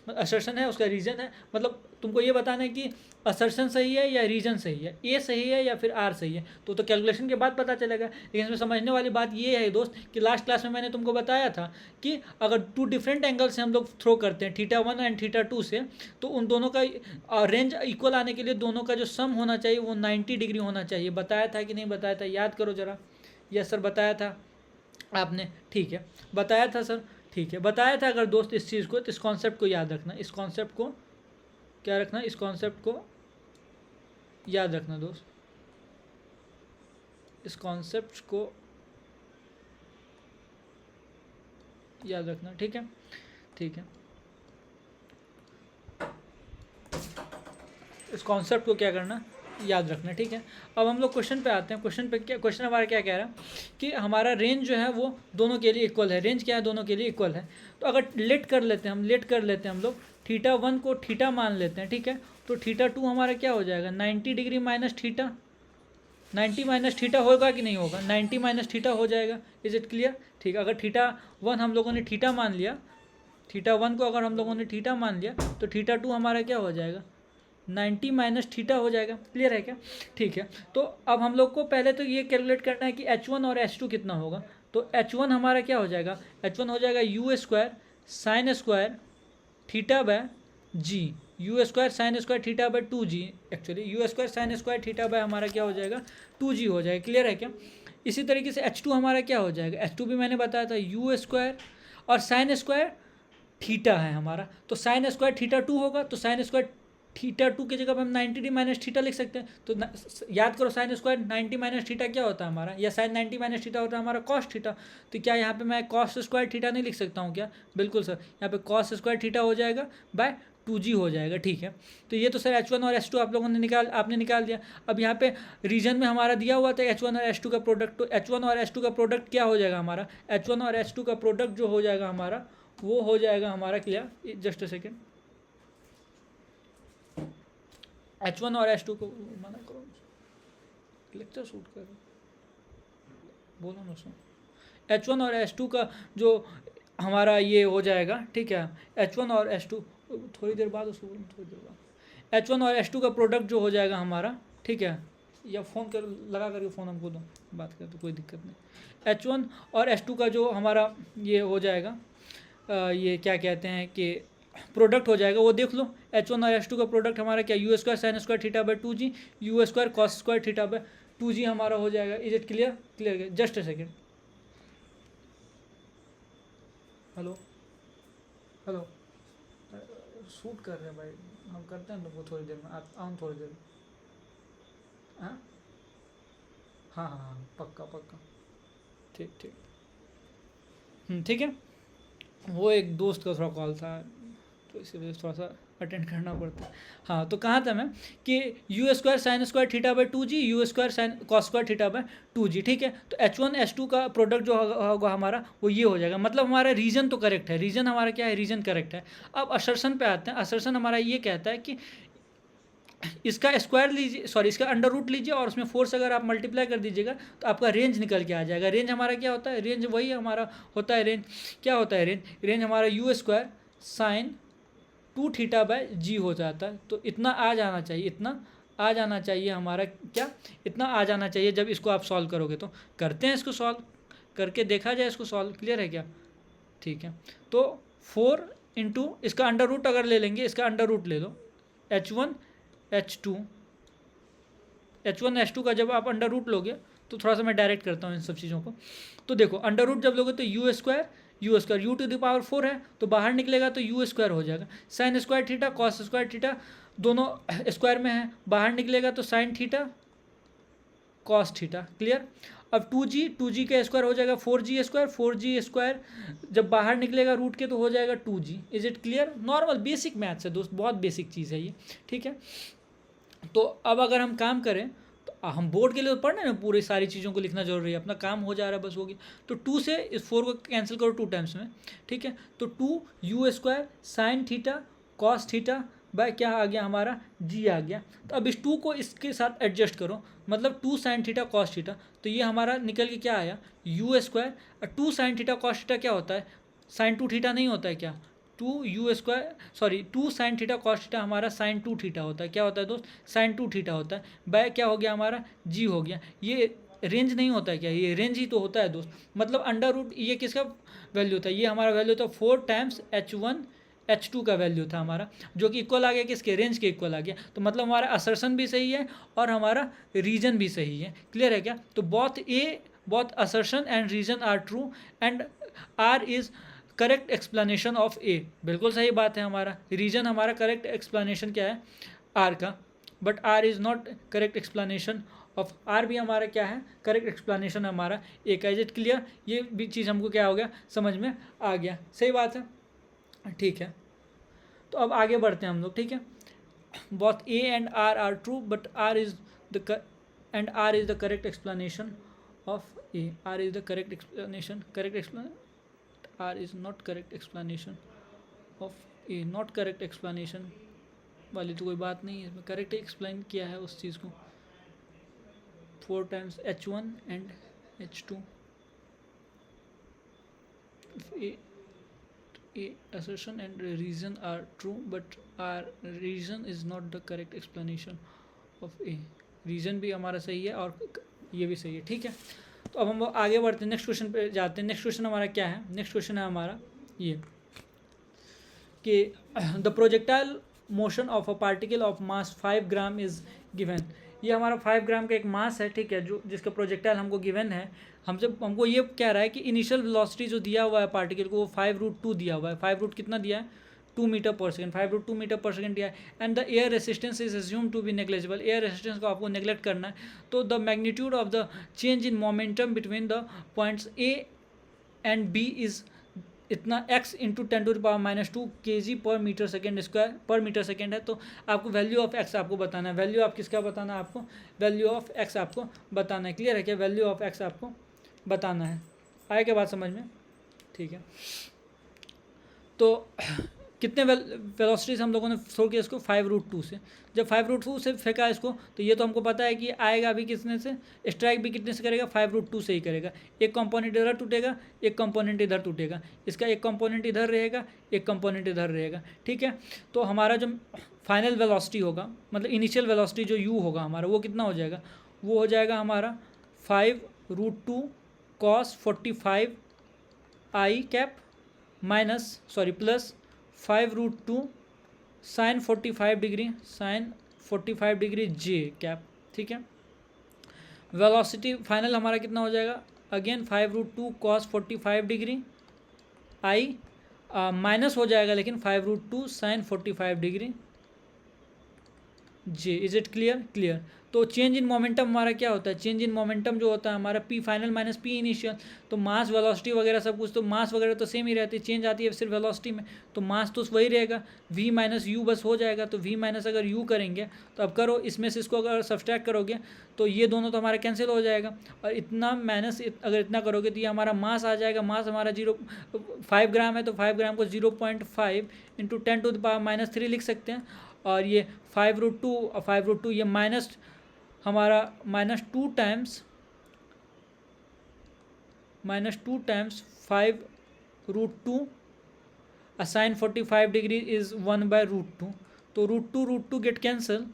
असर्शन है, उसका रीजन है. मतलब तुमको ये बताना है कि असर्शन सही है या रीजन सही है, ए सही है या फिर आर सही है. तो कैलकुलेशन के बाद पता चलेगा. लेकिन इसमें समझने वाली बात ये है दोस्त कि लास्ट क्लास में मैंने तुमको बताया था कि अगर टू डिफरेंट एंगल से हम लोग थ्रो करते हैं θ1 एंड θ2 से, तो उन दोनों का रेंज इक्वल आने के लिए दोनों का जो सम होना चाहिए वो 90 डिग्री होना चाहिए. बताया था कि नहीं बताया था? याद करो जरा. यस सर बताया था आपने. ठीक है, बताया था सर. ठीक है, बताया था. अगर दोस्त इस चीज़ को, तो इस कॉन्सेप्ट को याद रखना. इस कॉन्सेप्ट को क्या रखना? इस कॉन्सेप्ट को याद रखना दोस्त. इस कॉन्सेप्ट को याद रखना. ठीक है, ठीक है. इस कॉन्सेप्ट को क्या करना? याद रखना. ठीक है, अब हम लोग क्वेश्चन पे आते हैं. क्वेश्चन हमारा क्या कह रहा है कि हमारा रेंज जो है वो दोनों के लिए इक्वल है. रेंज क्या है? दोनों के लिए इक्वल है. तो अगर लेट कर लेते हैं हम लोग θ1 को थीटा मान लेते हैं. ठीक है, तो θ2 हमारा क्या हो जाएगा? 90 degree minus theta. 90 minus theta होगा कि नहीं होगा? 90 माइनस थीटा हो जाएगा. Is it clear? ठीक है, अगर θ1 हम लोगों ने थीटा मान लिया, θ1 को अगर हम लोगों ने थीटा मान लिया, तो θ2 हमारा क्या हो जाएगा? 90 माइनस थीटा हो जाएगा. क्लियर है क्या? ठीक है, तो अब हम लोग को पहले तो ये कैलकुलेट करना है कि h1 और h2 कितना होगा. तो h1 हमारा क्या हो जाएगा? h1 हो जाएगा u square sine square theta by g. u square sine square theta by 2g. Actually u square sine square theta by हमारा क्या हो जाएगा? 2g हो जाएगा. क्लियर है क्या? इसी तरीके से h2 हमारा क्या हो जाएगा? h2 भी मैंने बताया था u स्क्वायर और साइन स्क्वायर थीटा है हमारा. तो साइन स्क्वायर θ2 होगा, तो साइन स्क्वायर θ2 की जगह पर हम 90 डी माइनस थीटा लिख सकते हैं. तो याद करो साइन स्क्वायर 90 माइनस थीटा क्या होता है हमारा, या साइन 90 माइनस थीटा होता है हमारा कॉस थीटा. तो क्या यहाँ पे मैं कॉस स्क्वायर थीटा नहीं लिख सकता हूँ क्या? बिल्कुल सर, यहाँ पे कॉस स्क्वायर थीटा हो जाएगा बाय 2g हो जाएगा. ठीक है, तो ये तो सर h1 और h2 आप लोगों ने आपने निकाल दिया. अब यहाँ पे रीजन में हमारा दिया हुआ था h1 और h2 का प्रोडक्ट. तो h1 और h2 का प्रोडक्ट क्या हो जाएगा हमारा? h1 और h2 का प्रोडक्ट जो हो जाएगा हमारा, वो हो जाएगा हमारा. Clear? Just a second. h1 और h2 को मना करो, लेक्चर शूट कर बोलो ना. सुन, h1 और h2 का जो हमारा ये हो जाएगा. ठीक है, h1 और h2 थोड़ी देर बाद उसको बोलो, थोड़ी देर बाद h1 और h2 का प्रोडक्ट जो हो जाएगा हमारा. ठीक है, या फ़ोन कर लगा करके फ़ोन हमको दो, बात कर, तो कोई दिक्कत नहीं. h1 और h2 का जो हमारा ये हो जाएगा, ये क्या कहते हैं कि प्रोडक्ट हो जाएगा, वो देख लो. h1 और h2 का प्रोडक्ट हमारा क्या? u square sine square theta by 2g, u square cos square theta by 2g हमारा हो जाएगा. Is it clear? Clear. Just a second. Hello hello, shoot कर रहे हैं भाई, हम करते हैं तुमको थोड़ी देर में. आऊँ थोड़ी देर. हाँ हाँ हाँ हाँ, पक्का पक्का. ठीक ठीक. ठीक है, वो एक दोस्त का थोड़ा कॉल था, तो इसी वजह से थोड़ा सा अटेंड करना पड़ता है. हाँ, तो कहाँ था मैं कि u square sine square theta by 2g, u square sine cos square theta by 2g. ठीक है, तो h1 h2 का प्रोडक्ट जो होगा हमारा, वो ये हो जाएगा. मतलब हमारा रीजन तो करेक्ट है. रीजन हमारा क्या है? रीजन करेक्ट है. अब असर्शन पे आते हैं. असर्शन हमारा ये कहता है कि इसका स्क्वायर लीजिए, सॉरी इसका अंडर रूट लीजिए, और उसमें 4 से अगर आप मल्टीप्लाई कर दीजिएगा तो आपका रेंज निकल के आ जाएगा. रेंज हमारा क्या होता है? रेंज वही हमारा होता है. रेंज क्या होता है? रेंज हमारा u square sine 2 theta by g हो जाता है. तो इतना आ जाना चाहिए, इतना आ जाना चाहिए हमारा. क्या? इतना आ जाना चाहिए. जब इसको आप सॉल्व करोगे, तो करते हैं इसको सॉल्व करके देखा जाए इसको सॉल्व. क्लियर है क्या? ठीक है, तो 4 इंटू इसका अंडर रूट अगर ले लेंगे, इसका अंडर रूट ले लो, h1 h2 का जब आप अंडर रूट लोगे, तो थोड़ा सा मैं डायरेक्ट करता हूँ इन सब चीज़ों को. तो देखो, अंडर रूट जब लोगे तो u square u to the power 4 है, तो बाहर निकलेगा तो u स्क्वायर हो जाएगा. Sign square theta cos square theta दोनों स्क्वायर में है, बाहर निकलेगा तो sine theta cos theta. Clear? अब 2g का स्क्वायर हो जाएगा 4g स्क्वायर जब बाहर निकलेगा रूट के तो हो जाएगा 2g। Is it clear? Normal basic maths है दोस्त, बहुत बेसिक चीज़ है ये, ठीक है। तो अब अगर हम काम करें तो हम बोर्ड के लिए तो पढ़ना है ना, पूरी सारी चीज़ों को लिखना जरूरी है, अपना काम हो जा रहा है बस हो गया। तो 2 से इस 4 को कैंसिल करो 2 टाइम्स में, ठीक है। तो 2u² sine theta cos theta by क्या आ गया हमारा g आ गया। तो अब इस 2 को इसके साथ एडजस्ट करो, मतलब 2 साइन थीटा कॉस थीटा, तो ये हमारा निकल के क्या आया u²। 2 sine theta cos theta क्या होता है? साइन 2 थीटा नहीं होता है क्या? 2 साइन थीटा कॉस थीटा हमारा साइन 2 थीटा होता है। क्या होता है दोस्त? साइन 2 थीटा होता है। बाय क्या हो गया हमारा g हो गया। ये रेंज नहीं होता है क्या? ये रेंज ही तो होता है दोस्त। मतलब अंडर रूट ये किसका वैल्यू होता है? ये हमारा वैल्यू होता है 4 टाइम्स h1 h2 का वैल्यू था हमारा, जो कि इक्वल आ गया किसके? रेंज के इक्वल आ गया। तो मतलब हमारा असर्शन भी सही है और हमारा रीजन भी सही है। क्लियर है क्या? तो both assertion and reason are true and R is correct explanation of A. बिल्कुल सही बात है, हमारा रीजन हमारा करेक्ट एक्सप्लेनेशन क्या है? आर का, but R is not correct explanation of R भी हमारा क्या है? करेक्ट एक्सप्लेनेशन हमारा ए का। Is it clear? ये भी चीज़ हमको क्या हो गया? समझ में आ गया। सही बात है, ठीक है। तो अब आगे बढ़ते हैं हम लोग, ठीक है। Both A and R true but R is the correct explanation of A. R is the correct explanation R is not correct explanation of A. Not correct explanation वाली तो कोई बात नहीं है, इसमें करेक्ट एक्सप्लेन किया है उस चीज़ को। 4 times h1 and h2 A assertion and reason are true but our reason is not the correct explanation of A। Reason भी हमारा सही है और ये भी सही है, ठीक है। तो अब हम आगे बढ़ते हैं, नेक्स्ट क्वेश्चन पे जाते हैं। नेक्स्ट क्वेश्चन हमारा क्या है? नेक्स्ट क्वेश्चन है हमारा ये कि the projectile motion of a particle of mass 5 gram is given. ये हमारा 5 ग्राम का एक मास है, ठीक है, जो जिसका प्रोजेक्टाइल हमको गिवन है। हमको ये कह रहा है कि इनिशियल वेलोसिटी जो दिया हुआ है पार्टिकल को वो 5√2 दिया हुआ है। 5 रूट कितना दिया है? 2 metre per second. 5√2 metre per second दिया है। And the air resistance is assume to be negligible. Air resistance को आपको नेग्लेक्ट करना है। तो the magnitude of the change in momentum between the points A and B is इतना x into 10⁻⁻2 kg per meter second square per meter second है। तो आपको वैल्यू ऑफ x आपको बताना है। वैल्यू ऑफ किसका बताना है आपको? वैल्यू ऑफ x आपको बताना है। क्लियर है क्या? वैल्यू ऑफ x आपको बताना है। आए क्या बात समझ में? ठीक है। तो कितने वेलोसिटीज हम लोगों ने थ्रो किया इसको? 5√2 से। जब 5√2 से फेंका इसको तो ये तो हमको पता है कि आएगा भी कितने से, स्ट्राइक भी कितने से करेगा? 5√2 से ही करेगा। एक कंपोनेंट इधर टूटेगा, एक कंपोनेंट इधर टूटेगा, इसका एक कंपोनेंट इधर रहेगा, एक कंपोनेंट इधर रहेगा, ठीक है। तो हमारा जो फाइनल वेलोसिटी होगा, मतलब इनिशियल वेलोसिटी जो u होगा हमारा, वो कितना हो जाएगा? वो हो जाएगा हमारा 5√2 cos 45 i cap plus 5√2 sine 45 degree j cap, ठीक है। वेलोसिटी फाइनल हमारा कितना हो जाएगा? Again 5√2 cos 45 degree i minus हो जाएगा लेकिन 5√2 sine 45 degree j। Is it clear? Clear. तो चेंज इन मोमेंटम हमारा क्या होता है? चेंज इन मोमेंटम जो होता है हमारा p final minus p initial. तो मास वेलोसिटी वगैरह सब कुछ, तो मास वगैरह तो सेम ही रहती है, चेंज आती है सिर्फ वेलोसिटी में। तो मास तो वही रहेगा, v माइनस u बस हो जाएगा। तो v माइनस अगर u करेंगे तो अब करो, इसमें से इसको अगर सब्सट्रैक्ट करोगे तो ये दोनों तो हमारा कैंसिल हो जाएगा, और इतना माइनस अगर इतना करोगे तो ये हमारा मास आ जाएगा। मास हमारा 5 ग्राम है, तो 5 ग्राम को 0.5 इंटू 10⁻³ लिख सकते हैं। और ये 5√2 ये माइनस हमारा -2 टाइम्स 5√2 साइन 45 डिग्री इज़ 1/√2। तो √2 गेट कैंसिल।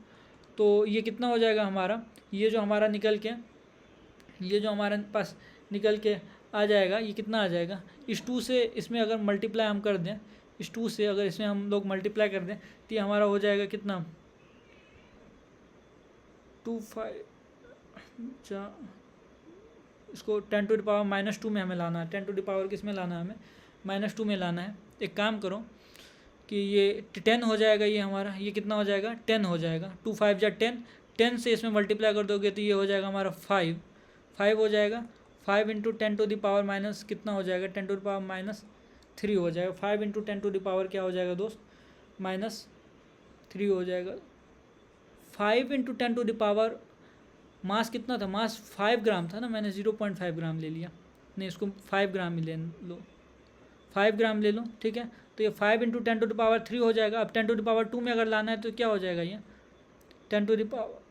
तो ये कितना हो जाएगा हमारा? ये जो हमारा हमारे पास निकल के आ जाएगा, ये कितना आ जाएगा? इस 2 से इसमें अगर मल्टीप्लाई हम कर दें, इस 2 से अगर इसमें हम लोग मल्टीप्लाई कर दें तो ये हमारा हो जाएगा कितना? 25 इसको 10⁻⁻2 में हमें लाना है। 10 किस में लाना है? हमें -2 में लाना है। एक काम करो कि ये 10 हो जाएगा, ये हमारा ये कितना हो जाएगा? 10 हो जाएगा। 2 5 जा 10, 10 से इसमें मल्टीप्लाई कर दोगे तो ये हो जाएगा हमारा 5 हो जाएगा, 5 into 10 to the power minus कितना हो जाएगा, 10 टू द पावर -3 हो जाएगा। 5 इंटू 10 टू द पावर क्या हो जाएगा दोस्त, -3 हो जाएगा। 5 into 10 to the power mass कितना था, मास 5 ग्राम था ना, मैंने 0.5 ग्राम ले लिया, नहीं इसको 5 ग्राम ही ले लो, 5 ग्राम ले लो, ठीक है। तो ये 5 इंटू 10 टू द पावर 3 हो जाएगा। अब 10 टू द पावर 2 में अगर लाना है तो क्या हो जाएगा, ये 10 टू द पावर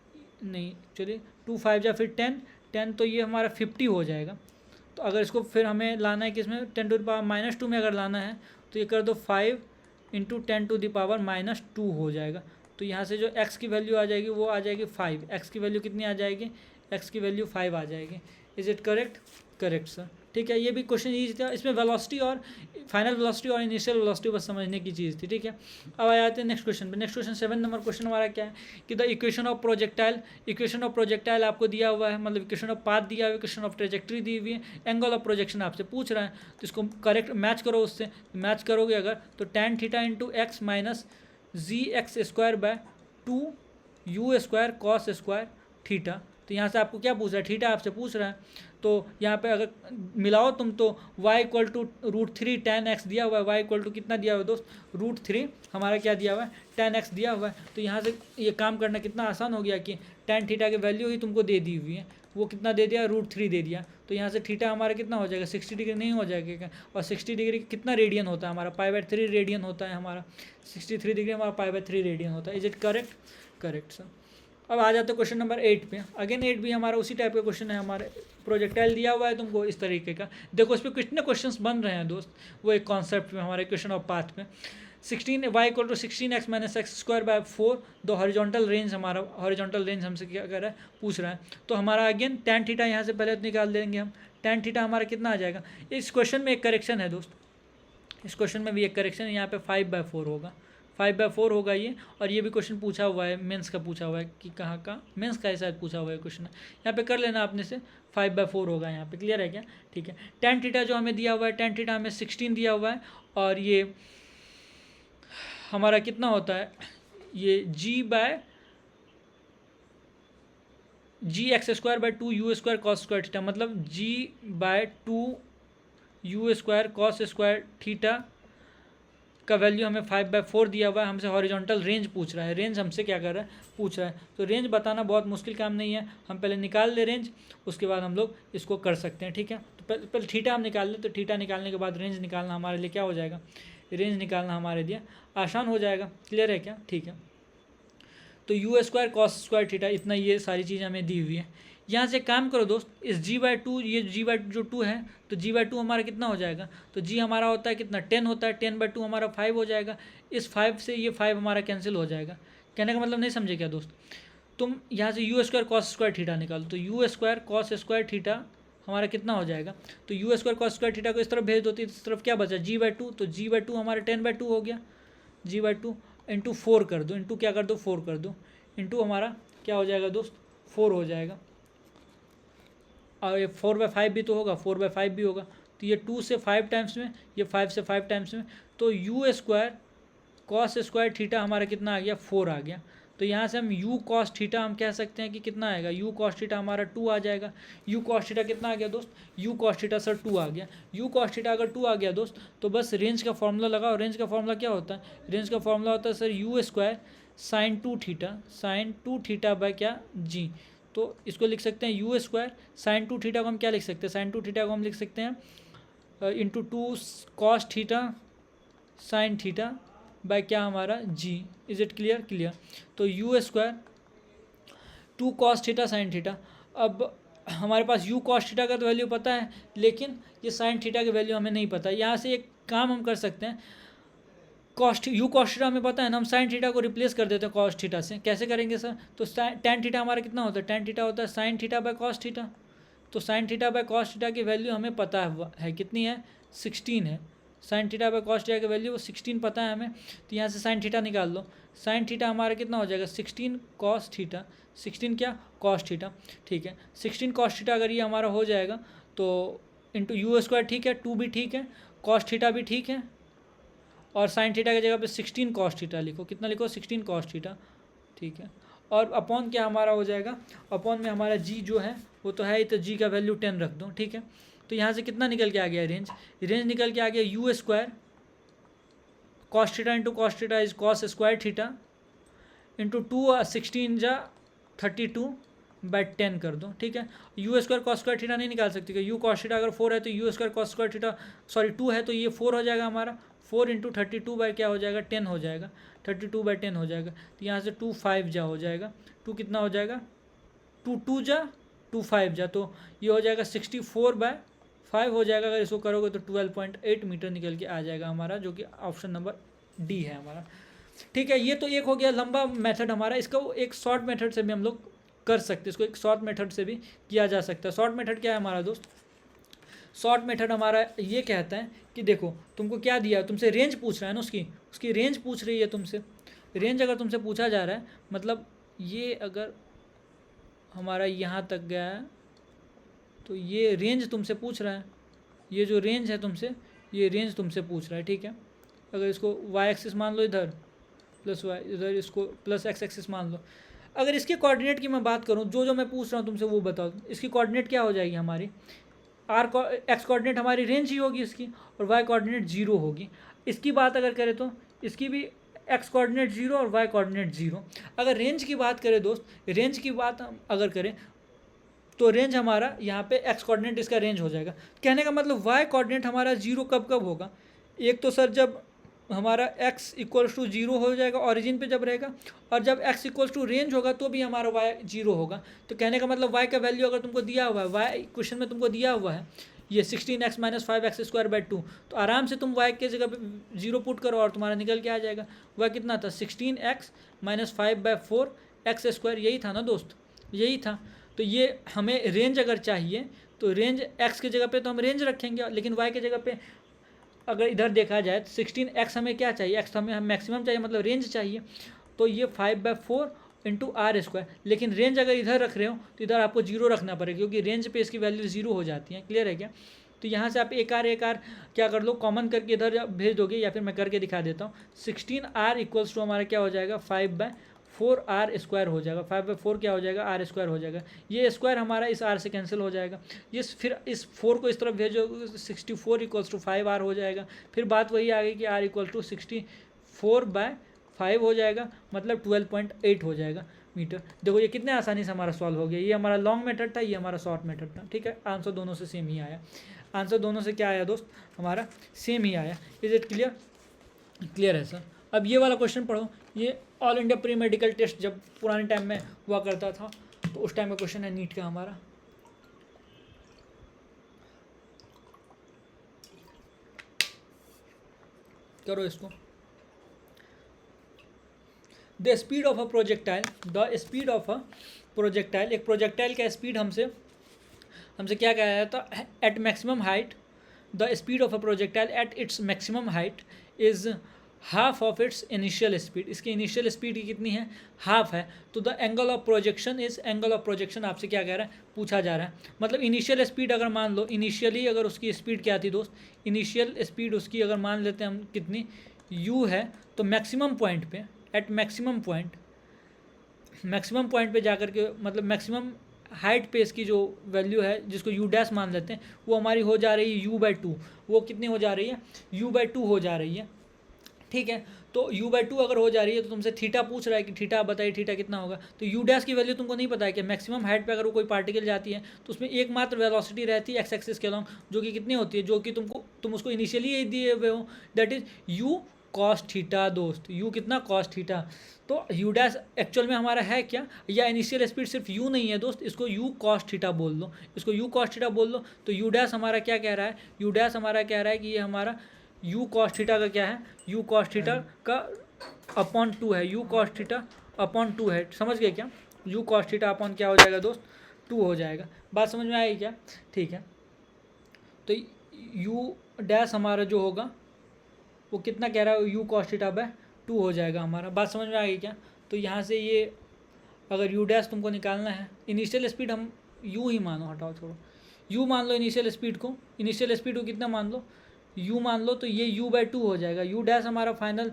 नहीं, चलिए 2 5 या फिर 10 तो ये हमारा 50 हो जाएगा। तो अगर इसको फिर हमें लाना है कि इसमें 10 टू द पावर -2 में अगर लाना है तो ये कर दो 5 इंटू 10 टू द पावर -2 हो जाएगा। तो यहाँ से जो x की वैल्यू आ जाएगी वो आ जाएगी 5, x की वैल्यू कितनी आ जाएगी, x की वैल्यू 5 आ जाएगी। Is it correct, correct sir, ठीक है। ये भी क्वेश्चन ईजी था, इसमें वेलोसिटी और फाइनल वेलोसिटी और इनिशियल वेलोसिटी बस समझने की चीज़ थी, ठीक है। अब आ जाते हैं नेक्स्ट क्वेश्चन पे। नेक्स्ट क्वेश्चन 7 नंबर क्वेश्चन हमारा क्या है कि the equation of projectile, equation of projectile आपको दिया हुआ है, मतलब इक्वेशन ऑफ पाथ दिया हुआ है, इक्वेशन ऑफ ट्रेजेक्ट्री दी हुई है, एंगल ऑफ प्रोजेक्शन आपसे पूछ रहा है, तो इसको करेक्ट मैच करो उससे। मैच करोगे अगर तो tan theta into x minus gx² by 2u² cos square theta. तो यहाँ से आपको क्या पूछ रहा है, थीटा आपसे पूछ रहा है, तो यहाँ पे अगर मिलाओ तुम तो y equal to √3 tan x दिया हुआ है, y इक्वल टू कितना दिया हुआ है दोस्त, √3 हमारा क्या दिया हुआ है, tan x दिया हुआ है। तो यहाँ से ये काम करना कितना आसान हो गया कि tan थीटा की वैल्यू ही तुमको दे दी हुई है, वो कितना दे दिया, √3 दे दिया। तो यहाँ से थीटा हमारा कितना हो जाएगा, 60 डिग्री नहीं हो जाएगा क्या, और 60 डिग्री कितना रेडियन होता है हमारा, π/3 रेडियन होता है हमारा, 63 डिग्री हमारा π/3 रेडियन होता है। Is it correct, correct sir. अब आ जाते हैं क्वेश्चन नंबर 8 पे। अगेन 8 भी हमारा उसी टाइप का क्वेश्चन है, हमारे प्रोजेक्टाइल दिया हुआ है तुमको इस तरीके का। देखो इस पर कितने क्वेश्चंस बन रहे हैं दोस्त, वो एक कॉन्सेप्ट में हमारे क्वेश्चन ऑफ पाथ में 16y equal to 16x minus x²/4 दो हॉरिजॉन्टल रेंज, हमारा हॉरिजॉन्टल रेंज हमसे क्या कर रहा है, पूछ रहा है। तो हमारा अगेन tan थीटा यहाँ से पहले निकाल देंगे हम, tan थीटा हमारा कितना आ जाएगा। इस क्वेश्चन में एक करेक्शन है दोस्त, इस क्वेश्चन में भी एक करेक्शन है, यहाँ पे 5/4 होगा, 5/4 होगा ये। और ये भी क्वेश्चन पूछा हुआ है, मेंस का पूछा हुआ है कि कहाँ का, मेंस का शायद पूछा हुआ है क्वेश्चन, यहाँ पे कर लेना आपने से 5/4 होगा यहाँ पे, क्लियर है क्या, ठीक है। tan थीटा जो हमें दिया हुआ है, tan थीटा हमें 16 दिया हुआ है, और ये हमारा कितना होता है, ये gx²/2u² cos² थीटा, मतलब g/2u² cos² थीटा का वैल्यू हमें 5/4 दिया हुआ है। हमसे हॉरिजॉन्टल रेंज पूछ रहा है, रेंज हमसे क्या कर रहा है, पूछ रहा है। तो रेंज बताना बहुत मुश्किल काम नहीं है, हम पहले निकाल ले रेंज, उसके बाद हम लोग इसको कर सकते हैं, ठीक है। तो पहले थीटा हम निकाल लें, तो थीटा निकालने के बाद रेंज निकालना हमारे लिए क्या हो जाएगा, रेंज निकालना हमारे लिए आसान हो जाएगा, क्लियर है क्या, ठीक है। तो u² cos² थीटा, इतना ये सारी चीज़ हमें दी हुई है। यहाँ से काम करो दोस्त, इस g/2, ये जो 2 है, तो g/2 हमारा कितना हो जाएगा, तो g हमारा होता है कितना, 10 होता है, 10/2 हमारा 5 हो जाएगा। इस 5 से ये 5 हमारा कैंसिल हो जाएगा। कहने का मतलब नहीं समझे क्या दोस्त, तुम यहाँ से u² cos² थीटा निकालो, तो u² cos² थीटा हमारा कितना हो जाएगा, तो u² cos² थीटा को इस तरफ भेज दो, तो इस तरफ क्या बचा, g/2, तो g/2 हमारा 10/2 हो गया, g/2 इंटू 4 कर दो, इंटू क्या कर दो, 4 कर दो, इंटू हमारा क्या हो जाएगा दोस्त, 4 हो जाएगा। और ये 4/5 भी तो होगा, 4/5 भी होगा, तो ये 2 से 5 टाइम्स में, ये 5 से 5 टाइम्स में, तो u² cos² थीटा हमारा कितना आ गया, 4 आ गया। तो यहाँ से हम u cos थीटा हम कह सकते हैं कि कितना आएगा, u cos थीटा हमारा 2 आ जाएगा। u cos थीटा कितना आ गया दोस्त, u cos थीटा सर 2 आ गया। u cos थीटा अगर 2 आ गया दोस्त, तो बस रेंज का फॉर्मूला लगाओ। रेंज का फॉर्मूला क्या होता है, रेंज का फॉर्मूला होता है sir u² sin 2 theta, sin 2 theta by क्या, g। तो इसको लिख सकते हैं u² sin 2 थीटा को हम क्या लिख सकते हैं, sin 2 थीटा को हम लिख सकते हैं into 2 cos theta sin theta by क्या हमारा g। Is it clear, clear. तो u² 2 cos theta sin theta. अब हमारे पास u cos थीटा का तो वैल्यू पता है, लेकिन ये sin थीटा की वैल्यू हमें नहीं पता। यहाँ से एक काम हम कर सकते हैं, u cos थीटा हमें पता है ना, हम sin थीटा को रिप्लेस कर देते हैं cos थीटा से। कैसे करेंगे सर, तो tan थीटा हमारा कितना होता है, tan थीटा होता है sin theta by cos theta. तो sin theta by cos theta की वैल्यू हमें पता है कितनी है, 16 है। sin theta by cos theta की वैल्यू 16 पता है हमें। तो यहाँ से sin थीटा निकाल लो, sin थीटा हमारा कितना हो जाएगा, 16 cos थीटा, 16 क्या, cos थीटा, ठीक है। 16 cos थीटा अगर ये हमारा हो जाएगा तो इंटू u², ठीक है, 2 भी ठीक है, cos थीटा भी ठीक है, और sin थीटा की जगह पे 16 cos थीटा लिखो, कितना लिखो, 16 cos थीटा, ठीक है। और अपॉन क्या हमारा हो जाएगा, अपॉन में हमारा जी जो है वो तो है ही, तो जी का वैल्यू 10 रख दो, ठीक है। तो यहाँ से कितना निकल के आ गया रेंज, रेंज निकल के आ गया you square cos theta into cos theta is cos square theta into 16 जा 32/10 कर दो, ठीक है। U square cos square theta नहीं निकाल सकते, यू कॉस थीटा अगर 4 है तो u square cos square theta sorry 2 है तो ये 4 हो जाएगा हमारा, 4 इंटू 32 बाय क्या हो जाएगा 10 हो जाएगा, 32/10 हो जाएगा। तो यहाँ से 2 5 जा हो जाएगा, 2 कितना हो जाएगा 2 2 जा 2 5 जा, तो ये हो जाएगा 64/5 हो जाएगा। अगर इसको करोगे तो 12.8 मीटर निकल के आ जाएगा हमारा, जो कि ऑप्शन नंबर डी है हमारा, ठीक है। ये तो एक हो गया लंबा मेथड हमारा, इसका एक शॉर्ट मेथड से भी हम लोग कर सकते हैं, इसको एक शॉर्ट मेथड से भी किया जा सकता है। शॉर्ट मेथड क्या है हमारा दोस्त, शॉर्ट मेथड हमारा ये कहता है कि देखो तुमको क्या दिया, तुमसे रेंज पूछ रहा है ना, उसकी रेंज पूछ रही है तुमसे, रेंज अगर तुमसे पूछा जा रहा है मतलब ये अगर हमारा यहाँ तक गया है तो ये रेंज तुमसे पूछ रहा है, ये जो रेंज है तुमसे, ये रेंज तुमसे पूछ रहा है, ठीक है। अगर इसको वाई एक्सिस मान लो इधर प्लस वाई, इधर इसको प्लस एक्स एक्सिस मान लो। अगर इसके कोऑर्डिनेट की मैं बात करूँ, जो मैं पूछ रहा हूँ तुमसे वो बताओ, इसकी कोऑर्डिनेट क्या हो जाएगी हमारी, एक्स कोऑर्डिनेट हमारी रेंज ही होगी इसकी, और वाई कोऑर्डिनेट 0 होगी। इसकी बात अगर करें तो इसकी भी एक्स कोऑर्डिनेट 0 और वाई कोऑर्डिनेट 0। अगर रेंज की बात करें दोस्त, रेंज की बात हम अगर करें तो रेंज हमारा यहाँ पे एक्स कोऑर्डिनेट इसका रेंज हो जाएगा। कहने का मतलब वाई कोऑर्डिनेट हमारा 0 कब कब होगा, एक तो सर जब हमारा x इक्वल्स टू 0 हो जाएगा ऑरिजिन पे जब रहेगा, और जब x इक्वल्स टू रेंज होगा तो भी हमारा y 0 होगा। तो कहने का मतलब y का वैल्यू अगर तुमको दिया हुआ है, y क्वेश्चन में तुमको दिया हुआ है ये 16x - 5x²/2, तो आराम से तुम y के जगह पे 0 पुट करो और तुम्हारा निकल के आ जाएगा। y कितना था 16x - 5/4x², यही था ना दोस्त, यही था। तो ये हमें रेंज अगर चाहिए तो रेंज x की जगह पे तो हम रेंज रखेंगे, लेकिन y की जगह पे अगर इधर देखा जाए तो 16x हमें क्या चाहिए, x हमें मैक्सिमम चाहिए मतलब रेंज चाहिए, तो ये 5/4 इंटू r²। लेकिन रेंज अगर इधर रख रहे हो तो इधर आपको 0 रखना पड़ेगा, क्योंकि रेंज पे इसकी वैल्यू 0 हो जाती है। क्लियर है क्या। तो यहाँ से आप एक आर क्या कर लो, कॉमन करके इधर भेज दोगे, या फिर मैं करके दिखा देता हूँ। 16r इक्वल्स टू हमारा क्या हो जाएगा 5/4r² हो जाएगा, 5/4 क्या हो जाएगा r² हो जाएगा। ये स्क्वायर हमारा इस r से कैंसिल हो जाएगा, ये फिर इस 4 को इस तरफ भेजो 64 इक्वल्स टू 5r हो जाएगा। फिर बात वही आ गई कि r इक्वल टू 64/5 हो जाएगा, मतलब 12.8 हो जाएगा मीटर। देखो ये कितने आसानी से हमारा सॉल्व हो गया। ये हमारा लॉन्ग मेथड था, ये हमारा शॉर्ट मेथड था, ठीक है। आंसर दोनों से सेम ही आया, आंसर दोनों से क्या आया दोस्त हमारा सेम ही आया। इज इट क्लियर, क्लियर है सर। अब ये वाला क्वेश्चन पढ़ो, ये all India pre medical test जब पुराने टाइम में हुआ करता था तो उस टाइम का क्वेश्चन है नीट का हमारा। करो इसको। The speed of a projectile, the speed of a projectile, एक प्रोजेक्टाइल का स्पीड हमसे क्या कहा जाता है, at maximum height the speed of a projectile at its maximum height is half of its initial speed. इसकी इनिशियल स्पीड की कितनी है, हाफ है। तो the angle of projection is, angle of projection आपसे क्या कह रहा है, पूछा जा रहा है। मतलब इनिशियल स्पीड अगर मान लो, इनिशियली अगर उसकी स्पीड क्या थी दोस्त, इनिशियल स्पीड उसकी अगर मान लेते हैं हम कितनी u है, तो मैक्सिमम पॉइंट पे, एट मैक्सिमम पॉइंट पे जाकर के, मतलब मैक्सिमम हाइट पे इसकी जो वैल्यू है जिसको u' मान लेते हैं, वो हमारी हो जा रही है u/2। वो कितनी हो जा रही है, u/2 हो जा रही है, ठीक है। तो u/2 अगर हो जा रही है तो तुमसे थीटा पूछ रहा है कि थीटा बताइए थीटा कितना होगा। तो u' की वैल्यू तुमको नहीं पता है कि मैक्सिमम हाइट पे अगर वो कोई पार्टिकल जाती है तो उसमें एकमात्र वेलोसिटी रहती है एक्स एक्सिस के अलॉन्ग, जो कि कितनी होती है, जो कि तुम उसको इनिशियली ही दिए हुए हो, that is u cos theta दोस्त। u कितना cos थीटा। तो u' एक्चुअल में हमारा है क्या, या इनिशियल स्पीड सिर्फ u नहीं है दोस्त, इसको u cos थीटा बोल दो, इसको u cos थीटा बोल दो। तो u' हमारा क्या कह रहा है, u' हमारा कह रहा है कि ये हमारा u cos थीटा का क्या है, u cos थीटा का अपॉन 2 है, u cos थीटा अपॉन 2 है। समझ गए क्या, u cos थीटा अपॉन क्या हो जाएगा दोस्त 2 हो जाएगा। बात समझ में आएगी क्या, ठीक है। तो u' हमारा जो होगा वो कितना कह रहा है, u cos थीटा बाय 2 हो जाएगा हमारा। बात समझ में आ गई क्या। तो यहाँ से ये अगर u' तुमको निकालना है, इनिशियल स्पीड हम u ही मानो, हटाओ छोड़ो, u मान लो इनिशियल स्पीड को, इनिशियल स्पीड को कितना मान लो, u मान लो, तो ये u/2 हो जाएगा। u' हमारा फाइनल,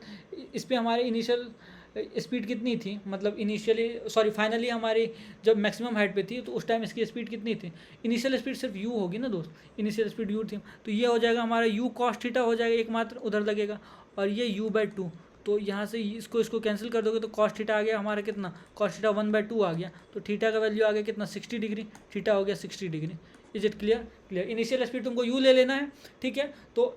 इस पर हमारे इनिशियल स्पीड कितनी थी, मतलब इनिशियली फाइनली हमारी जब मैक्सिमम हाइट पे थी तो उस टाइम इसकी स्पीड कितनी थी, इनिशियल स्पीड सिर्फ यू होगी ना दोस्त, इनिशियल स्पीड यू थी, तो ये हो जाएगा हमारा यू कॉस थीटा हो जाएगा, एकमात्र उधर लगेगा, और ये यू बाई टू, तो यहाँ से इसको कैंसिल कर दोगे तो कॉस थीटा आ गया हमारा कितना, कॉस थीटा 1/2 आ गया, तो थीटा का वैल्यू आ गया कितना 60 डिग्री, थीटा हो गया 60 degree. Is it clear? Clear. Initial speed तुमको यू ले लेना है, ठीक है, तो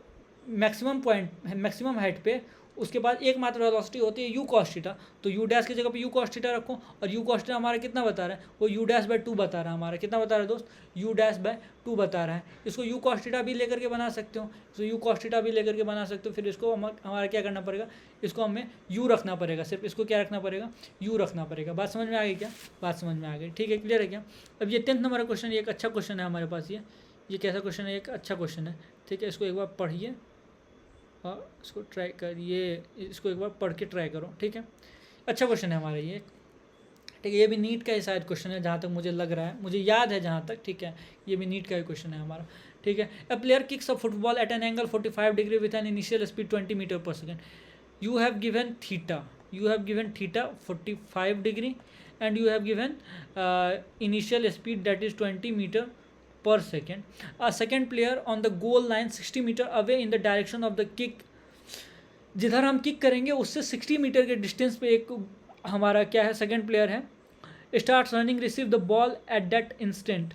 मैक्सिमम पॉइंट, मैक्सिमम हाइट पे उसके बाद एकमात्र वेलोसिटी होती है यू कॉस थीटा, तो यू डैश की जगह पे यू कॉस थीटा रखो, और यू कॉस थीटा हमारा कितना बता रहा है, वो यू डैश बाय 2 बता रहा है हमारा, कितना बता रहा है दोस्त, यू डैश बाय 2 बता रहा है। इसको यू कॉस थीटा भी लेकर के बना सकते हो, तो यू कॉस थीटा भी लेकर के बना सकते हो, फिर इसको हमारा क्या करना पड़ेगा, इसको हमें यू रखना पड़ेगा, सिर्फ इसको क्या रखना पड़ेगा, यू रखना पड़ेगा। बात समझ में आ गई क्या? बात समझ में आ गई, ठीक है, क्लियर है क्या? अब ये 10th नंबर का क्वेश्चन, ये एक अच्छा क्वेश्चन है हमारे पास, ये कैसा क्वेश्चन है, एक अच्छा क्वेश्चन है, ठीक है, इसको एक बार पढ़िए और इसको ट्राई करिए, इसको एक बार पढ़ के ट्राई करो, ठीक है, अच्छा क्वेश्चन है हमारा ये, ठीक है, ये भी नीट का ही शायद क्वेश्चन है जहाँ तक मुझे लग रहा है, मुझे याद है जहाँ तक, ठीक है, ये भी नीट का ही क्वेश्चन है हमारा, ठीक है। A player kicks a football at an angle 45 degree with an initial speed 20 meter per second, you have given theta 45 degree and you have given initial speed that is 20 meter per second. A second player on the goal line 60 meter away in the direction of the kick, जिधर हम किक करेंगे उससे 60 मीटर के डिस्टेंस पे एक हमारा क्या है, सेकंड प्लेयर है, start running receive the ball at that instant,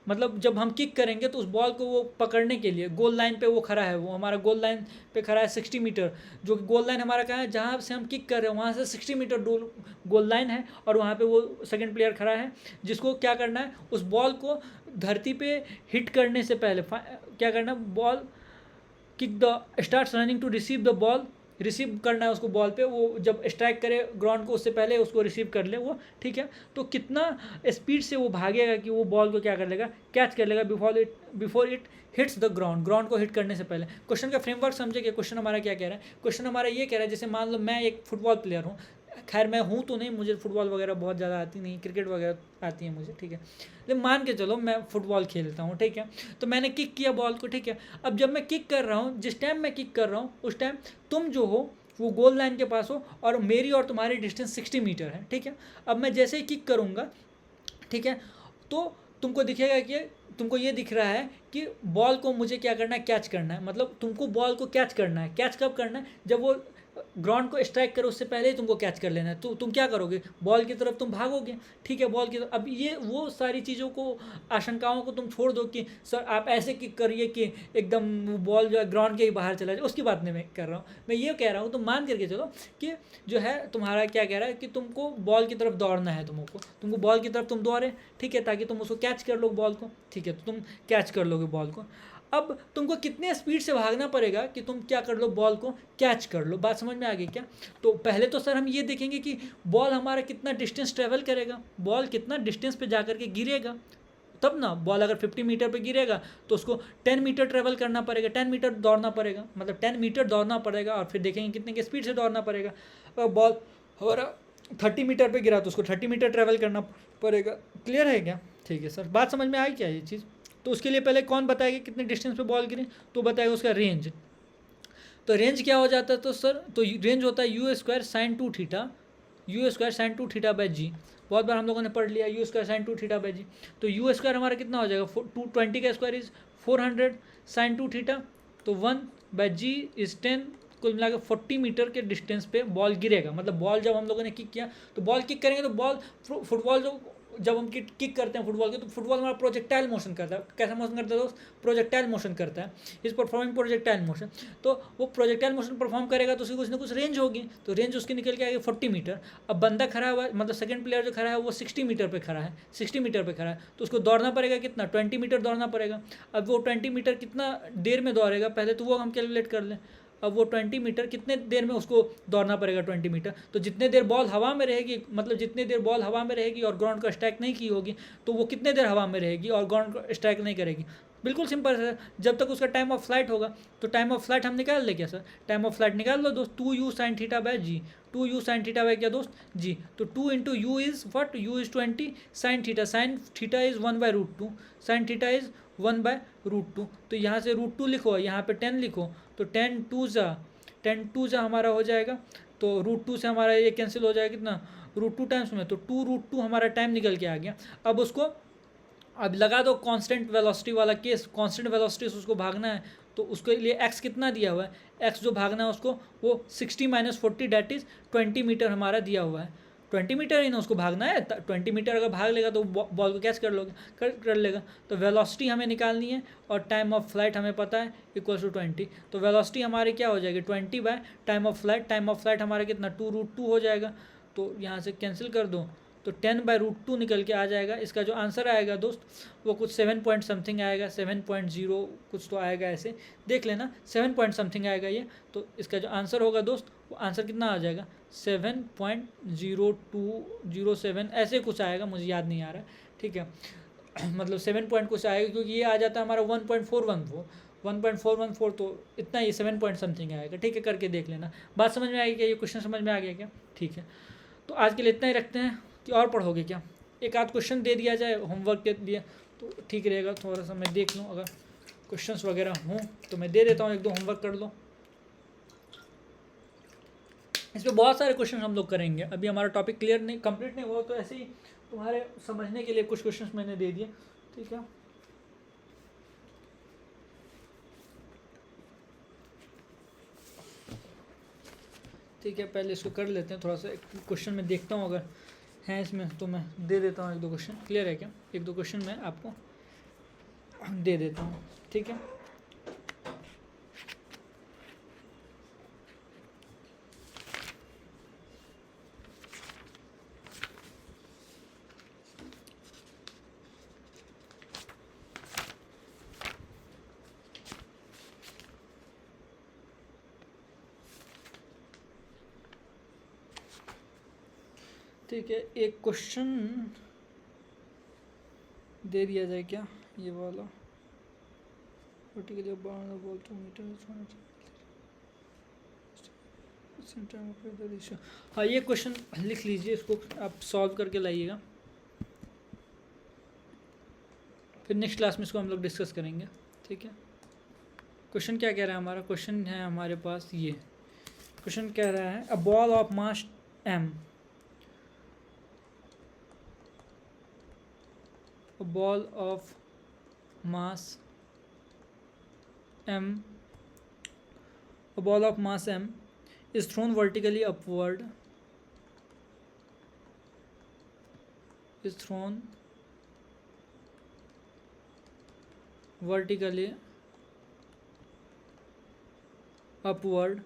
मतलब जब हम किक करेंगे तो उस बॉल को वो पकड़ने के लिए गोल लाइन पे वो खड़ा है, वो हमारा गोल लाइन पे खड़ा है 60 मीटर, जो कि गोल लाइन हमारा कहाँ है, जहाँ से हम किक कर रहे हैं वहाँ से 60 मीटर दूर गोल लाइन है, और वहाँ पे वो सेकंड प्लेयर खड़ा है, जिसको क्या करना है, उस बॉल को धरती पे हिट करने से पहले क्या करना, ball kick the start running to receive the ball, receive करना है उसको बॉल पे, वो जब स्ट्राइक करे ग्राउंड को उससे पहले उसको रिसीव कर ले वो, ठीक है, तो कितना स्पीड से वो भागेगा कि वो बॉल को क्या कर लेगा, कैच कर लेगा before it hits the ground को हिट करने से पहले। क्वेश्चन का फ्रेमवर्क समझे कि क्वेश्चन हमारा क्या कह रहा है, क्वेश्चन हमारा ये कह रहा है, जैसे मान लो मैं एक फुटबॉल प्लेयर हूँ, खैर मैं हूँ तो नहीं, मुझे फुटबॉल वगैरह बहुत ज़्यादा आती नहीं, क्रिकेट वगैरह आती है मुझे, ठीक है, लेकिन मान के चलो मैं फुटबॉल खेलता हूँ, ठीक है, तो मैंने किक किया बॉल को, ठीक है, अब जब मैं किक कर रहा हूँ, जिस टाइम मैं किक कर रहा हूँ उस टाइम तुम जो हो वो गोल लाइन के पास हो, और मेरी और तुम्हारी डिस्टेंस 60 मीटर है, ठीक है। अब मैं जैसे ही किक करूँगा, ठीक है, तो तुमको दिखेगा कि तुमको ये दिख रहा है कि बॉल को मुझे क्या करना है, कैच करना है, मतलब तुमको बॉल को कैच करना है, कैच कब करना है, जब वो ग्राउंड को स्ट्राइक करो उससे पहले ही तुमको कैच कर लेना है, तो तुम क्या करोगे, बॉल की तरफ तुम भागोगे, ठीक है, बॉल की तरफ। अब ये वो सारी चीज़ों को, आशंकाओं को तुम छोड़ दो कि सर आप ऐसे किक करिए कि एकदम ग्राउंड जो है ग्राउंड के ही बाहर चला जाए, उसकी बात नहीं मैं कर रहा हूँ, मैं ये कह रहा हूँ, तुम मान करके चलो कि जो है तुम्हारा क्या कह रहा है कि तुमको बॉल की तरफ दौड़ना है, तुमको बॉल की तरफ तुम दौड़े, ठीक है, ताकि तुम उसको कैच कर लो बॉल को, ठीक है, तो तुम कैच कर लोगे बॉल को। अब तुमको कितने स्पीड से भागना पड़ेगा कि तुम क्या कर लो, बॉल को कैच कर लो। बात समझ में आ गई क्या? तो पहले तो सर हम ये देखेंगे कि बॉल हमारा कितना डिस्टेंस ट्रेवल करेगा, बॉल कितना डिस्टेंस पे जाकर के गिरेगा, तब ना। बॉल अगर 50 मीटर पे गिरेगा तो उसको 10 मीटर ट्रेवल करना पड़ेगा, 10 मीटर दौड़ना पड़ेगा, मतलब 10 मीटर दौड़ना पड़ेगा, और फिर देखेंगे कितने की स्पीड से दौड़ना पड़ेगा। अगर बॉल हमारा 30 मीटर पे गिरा तो उसको 30 मीटर ट्रेवल करना पड़ेगा। क्लियर है क्या? ठीक है सर, बात समझ में आई क्या ये चीज़? तो उसके लिए पहले कौन बताएगा कितने डिस्टेंस पे बॉल गिरे, तो बताएगा उसका रेंज। तो रेंज क्या हो जाता है तो सर, तो रेंज होता है u square sine 2 theta, u square sine 2 theta by g. बहुत बार हम लोगों ने पढ़ लिया u square sine 2 theta by g. तो यू स्क्वायर हमारा कितना हो जाएगा, 220 का स्क्वायर इज 400 साइन 2 थीटा, तो 1 बाई जी इज 10, कुल मिलाकर 40 मीटर के डिस्टेंस पे बॉल गिरेगा। मतलब बॉल जब हम लोगों ने किक किया तो बॉल किक करेंगे तो बॉल फुटबॉल जो जब हम किक करते हैं फुटबॉल के, तो फुटबॉल हमारा प्रोजेक्टाइल मोशन करता है। कैसा मोशन करता है दोस्त? प्रोजेक्टाइल मोशन करता है। इस परफॉर्मिंग प्रोजेक्टाइल मोशन, तो वो प्रोजेक्टाइल मोशन परफॉर्म करेगा तो उसकी कुछ ना कुछ रेंज होगी, तो रेंज उसकी निकल के आएगी 40 मीटर। अब बंदा खड़ा हुआ है, मतलब सेकंड प्लेयर जो खड़ा है वो 60 मीटर पे खड़ा है, 60 मीटर पे खड़ा है, तो उसको दौड़ना पड़ेगा कितना, 20 मीटर दौड़ना पड़ेगा। अब वो 20 मीटर कितना देर में दौड़ेगा, पहले तो वो हम कैलकुलेट कर लें। अब वो 20 मीटर कितने देर में उसको दौड़ना पड़ेगा 20 मीटर, तो जितने देर बॉल हवा में रहेगी, मतलब जितने देर बॉल हवा में रहेगी और ग्राउंड को स्ट्राइक नहीं की होगी, तो वो कितने देर हवा में रहेगी और ग्राउंड को स्ट्राइक नहीं करेगी। बिल्कुल सिंपल है, जब तक उसका टाइम ऑफ फ्लाइट होगा। तो टाइम ऑफ फ्लाइट हम निकाल ले क्या सर? टाइम ऑफ फ्लाइट निकाल लो दोस्त, 2u sine theta by g, 2u sine theta by क्या दोस्त, जी। तो 2 into u is what, u is 20 sine theta is 1/√2, sine theta is 1/√2। तो यहाँ से √2 लिखो, यहाँ पे 10 लिखो, तो 10 टू जा हमारा हो जाएगा, तो √2 से हमारा ये कैंसिल हो जाएगा कितना, √2 टाइम्स में, तो 2√2 हमारा टाइम निकल के आ गया। अब उसको अब लगा दो कांस्टेंट वेलोसिटी वाला केस, कांस्टेंट वेलोसिटी से उसको भागना है, तो उसके लिए एक्स कितना दिया हुआ है, एक्स जो भागना है उसको वो 60 - 40 डेट इज 20 मीटर हमारा दिया हुआ है। 20 मीटर ही ना उसको भागना है, 20 मीटर अगर भाग लेगा तो बॉल को कैच कर लोगे, कर लेगा। तो वेलोसिटी हमें निकालनी है और टाइम ऑफ फ्लाइट हमें पता है =20। तो वेलोसिटी हमारी क्या हो जाएगी 20 by time of flight. Time of flight हमारा कितना 2√2 हो जाएगा, तो यहाँ से कैंसिल कर दो तो 10/√2 निकल के आ जाएगा। इसका जो आंसर आएगा दोस्त वो कुछ 7 पॉइंट समथिंग आएगा, 7.0 कुछ तो आएगा, ऐसे देख लेना 7 पॉइंट समथिंग आएगा ये। तो इसका जो आंसर होगा दोस्त वो आंसर कितना आ जाएगा 7.0207 ऐसे कुछ आएगा, मुझे याद नहीं आ रहा है, ठीक है। मतलब 7 पॉइंट कुछ आएगा, क्योंकि ये आ जाता है हमारा 1.414 तो इतना ये 7 पॉइंट समथिंग आएगा, ठीक है। करके देख लेना। बात समझ में आ गई क्या, ये क्वेश्चन समझ में आ गया क्या, ठीक है। तो आज के लिए इतना ही रखते हैं, कि और पढ़ोगे क्या, एक आध क्वेश्चन दे दिया जाए होमवर्क के लिए तो ठीक रहेगा। थोड़ा सा मैं देख लूँ, अगर क्वेश्चंस वगैरह हों तो मैं दे देता हूँ, 1-2 होमवर्क कर लो। इस पर बहुत सारे क्वेश्चन हम लोग करेंगे, अभी हमारा टॉपिक क्लियर नहीं कंप्लीट नहीं हुआ, तो ऐसे ही तुम्हारे समझने के लिए कुछ क्वेश्चन मैंने दे दिए, ठीक है। ठीक है, पहले इसको कर लेते हैं, थोड़ा सा क्वेश्चन में देखता हूँ, अगर हैं इसमें तो मैं दे देता हूँ 1-2 क्वेश्चन। क्लियर है क्या, 1-2 क्वेश्चन मैं आपको दे देता हूँ, ठीक है। ठीक है, एक क्वेश्चन दे दिया जाए क्या, ये वाला वर्टिकली बॉल 2 मीटर। हाँ, ये क्वेश्चन लिख लीजिए, इसको आप सॉल्व करके लाइएगा, फिर नेक्स्ट क्लास में इसको हम लोग डिस्कस करेंगे, ठीक है। क्वेश्चन क्या कह रहा है हमारा, क्वेश्चन है हमारे पास ये क्वेश्चन कह रहा है a ball of mass m, a ball of mass m, a ball of mass m is thrown vertically upward, is thrown vertically upward.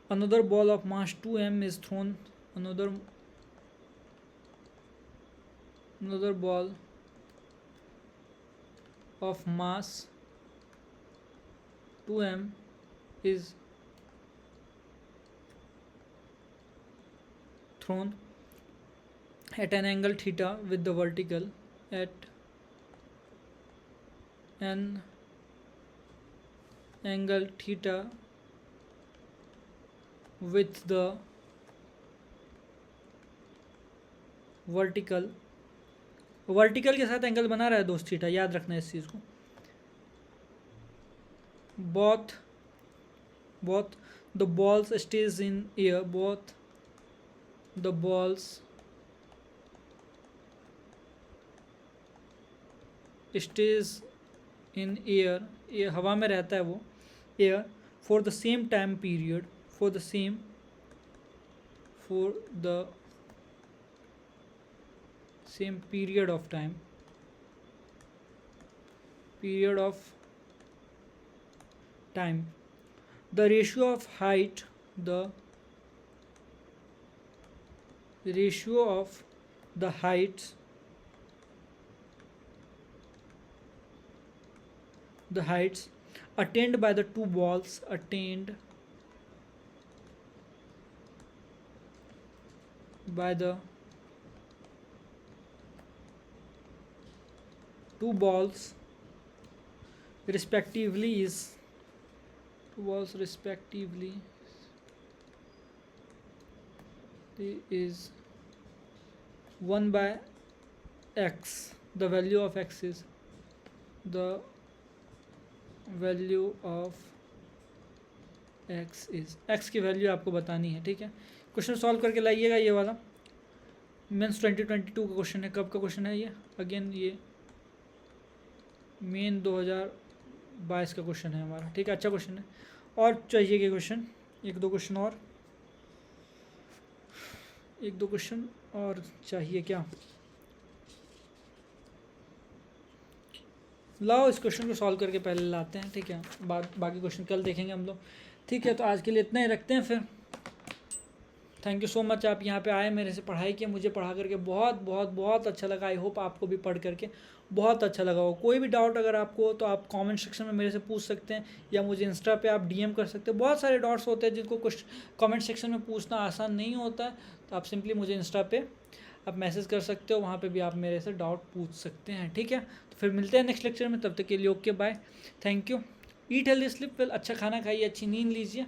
Another ball of mass 2m is thrown, another ball of mass 2m is thrown at an angle theta with the vertical at an angle theta with the vertical के साथ एंगल बना रहा है दोस्त थीटा, याद रखना है इस चीज़ को। both the balls stays in air, both the balls stays in air, ये हवा में रहता है वो air for the same time period, for the same period of time, the ratio of height, the ratio of the heights, attained by the two balls, attained by the two balls respectively is 1 by x. The value of x is the value of x की वैल्यू आपको बतानी है, ठीक है। क्वेश्चन सॉल्व करके लाइएगा, ये वाला मेंस 2022 का क्वेश्चन है। कब का क्वेश्चन है ये? अगेन ये मेन 2022 का क्वेश्चन है हमारा, ठीक है। अच्छा क्वेश्चन है। और चाहिए कि क्वेश्चन एक दो क्वेश्चन और चाहिए क्या? लाओ इस क्वेश्चन को सॉल्व करके पहले लाते हैं, ठीक है। बाकी क्वेश्चन कल देखेंगे हम लोग, ठीक है। तो आज के लिए इतना ही रखते हैं फिर। थैंक यू सो मच, आप यहाँ पे आए, मेरे से पढ़ाई किए, मुझे पढ़ा करके बहुत बहुत बहुत अच्छा लगा। आई होप आपको भी पढ़ करके बहुत अच्छा लगा हो। कोई भी डाउट अगर आपको हो तो आप कमेंट सेक्शन में मेरे से पूछ सकते हैं, या मुझे इंस्टा पे आप डीएम कर सकते हैं। बहुत सारे डाउट्स होते हैं जिनको कुछ कमेंट सेक्शन में पूछना आसान नहीं होता है, तो आप सिंपली मुझे इंस्टा पे आप मैसेज कर सकते हो, वहाँ पे भी आप मेरे से डाउट पूछ सकते हैं, ठीक है। तो फिर मिलते हैं नेक्स्ट लेक्चर में, तब तक के लिए okay bye, thank you. Eat healthy, sleep well, अच्छा खाना खाइए, अच्छी नींद लीजिए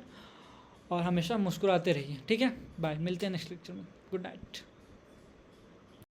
और हमेशा मुस्कुराते रहिए, ठीक है। बाय, मिलते हैं नेक्स्ट लेक्चर में, गुड नाइट।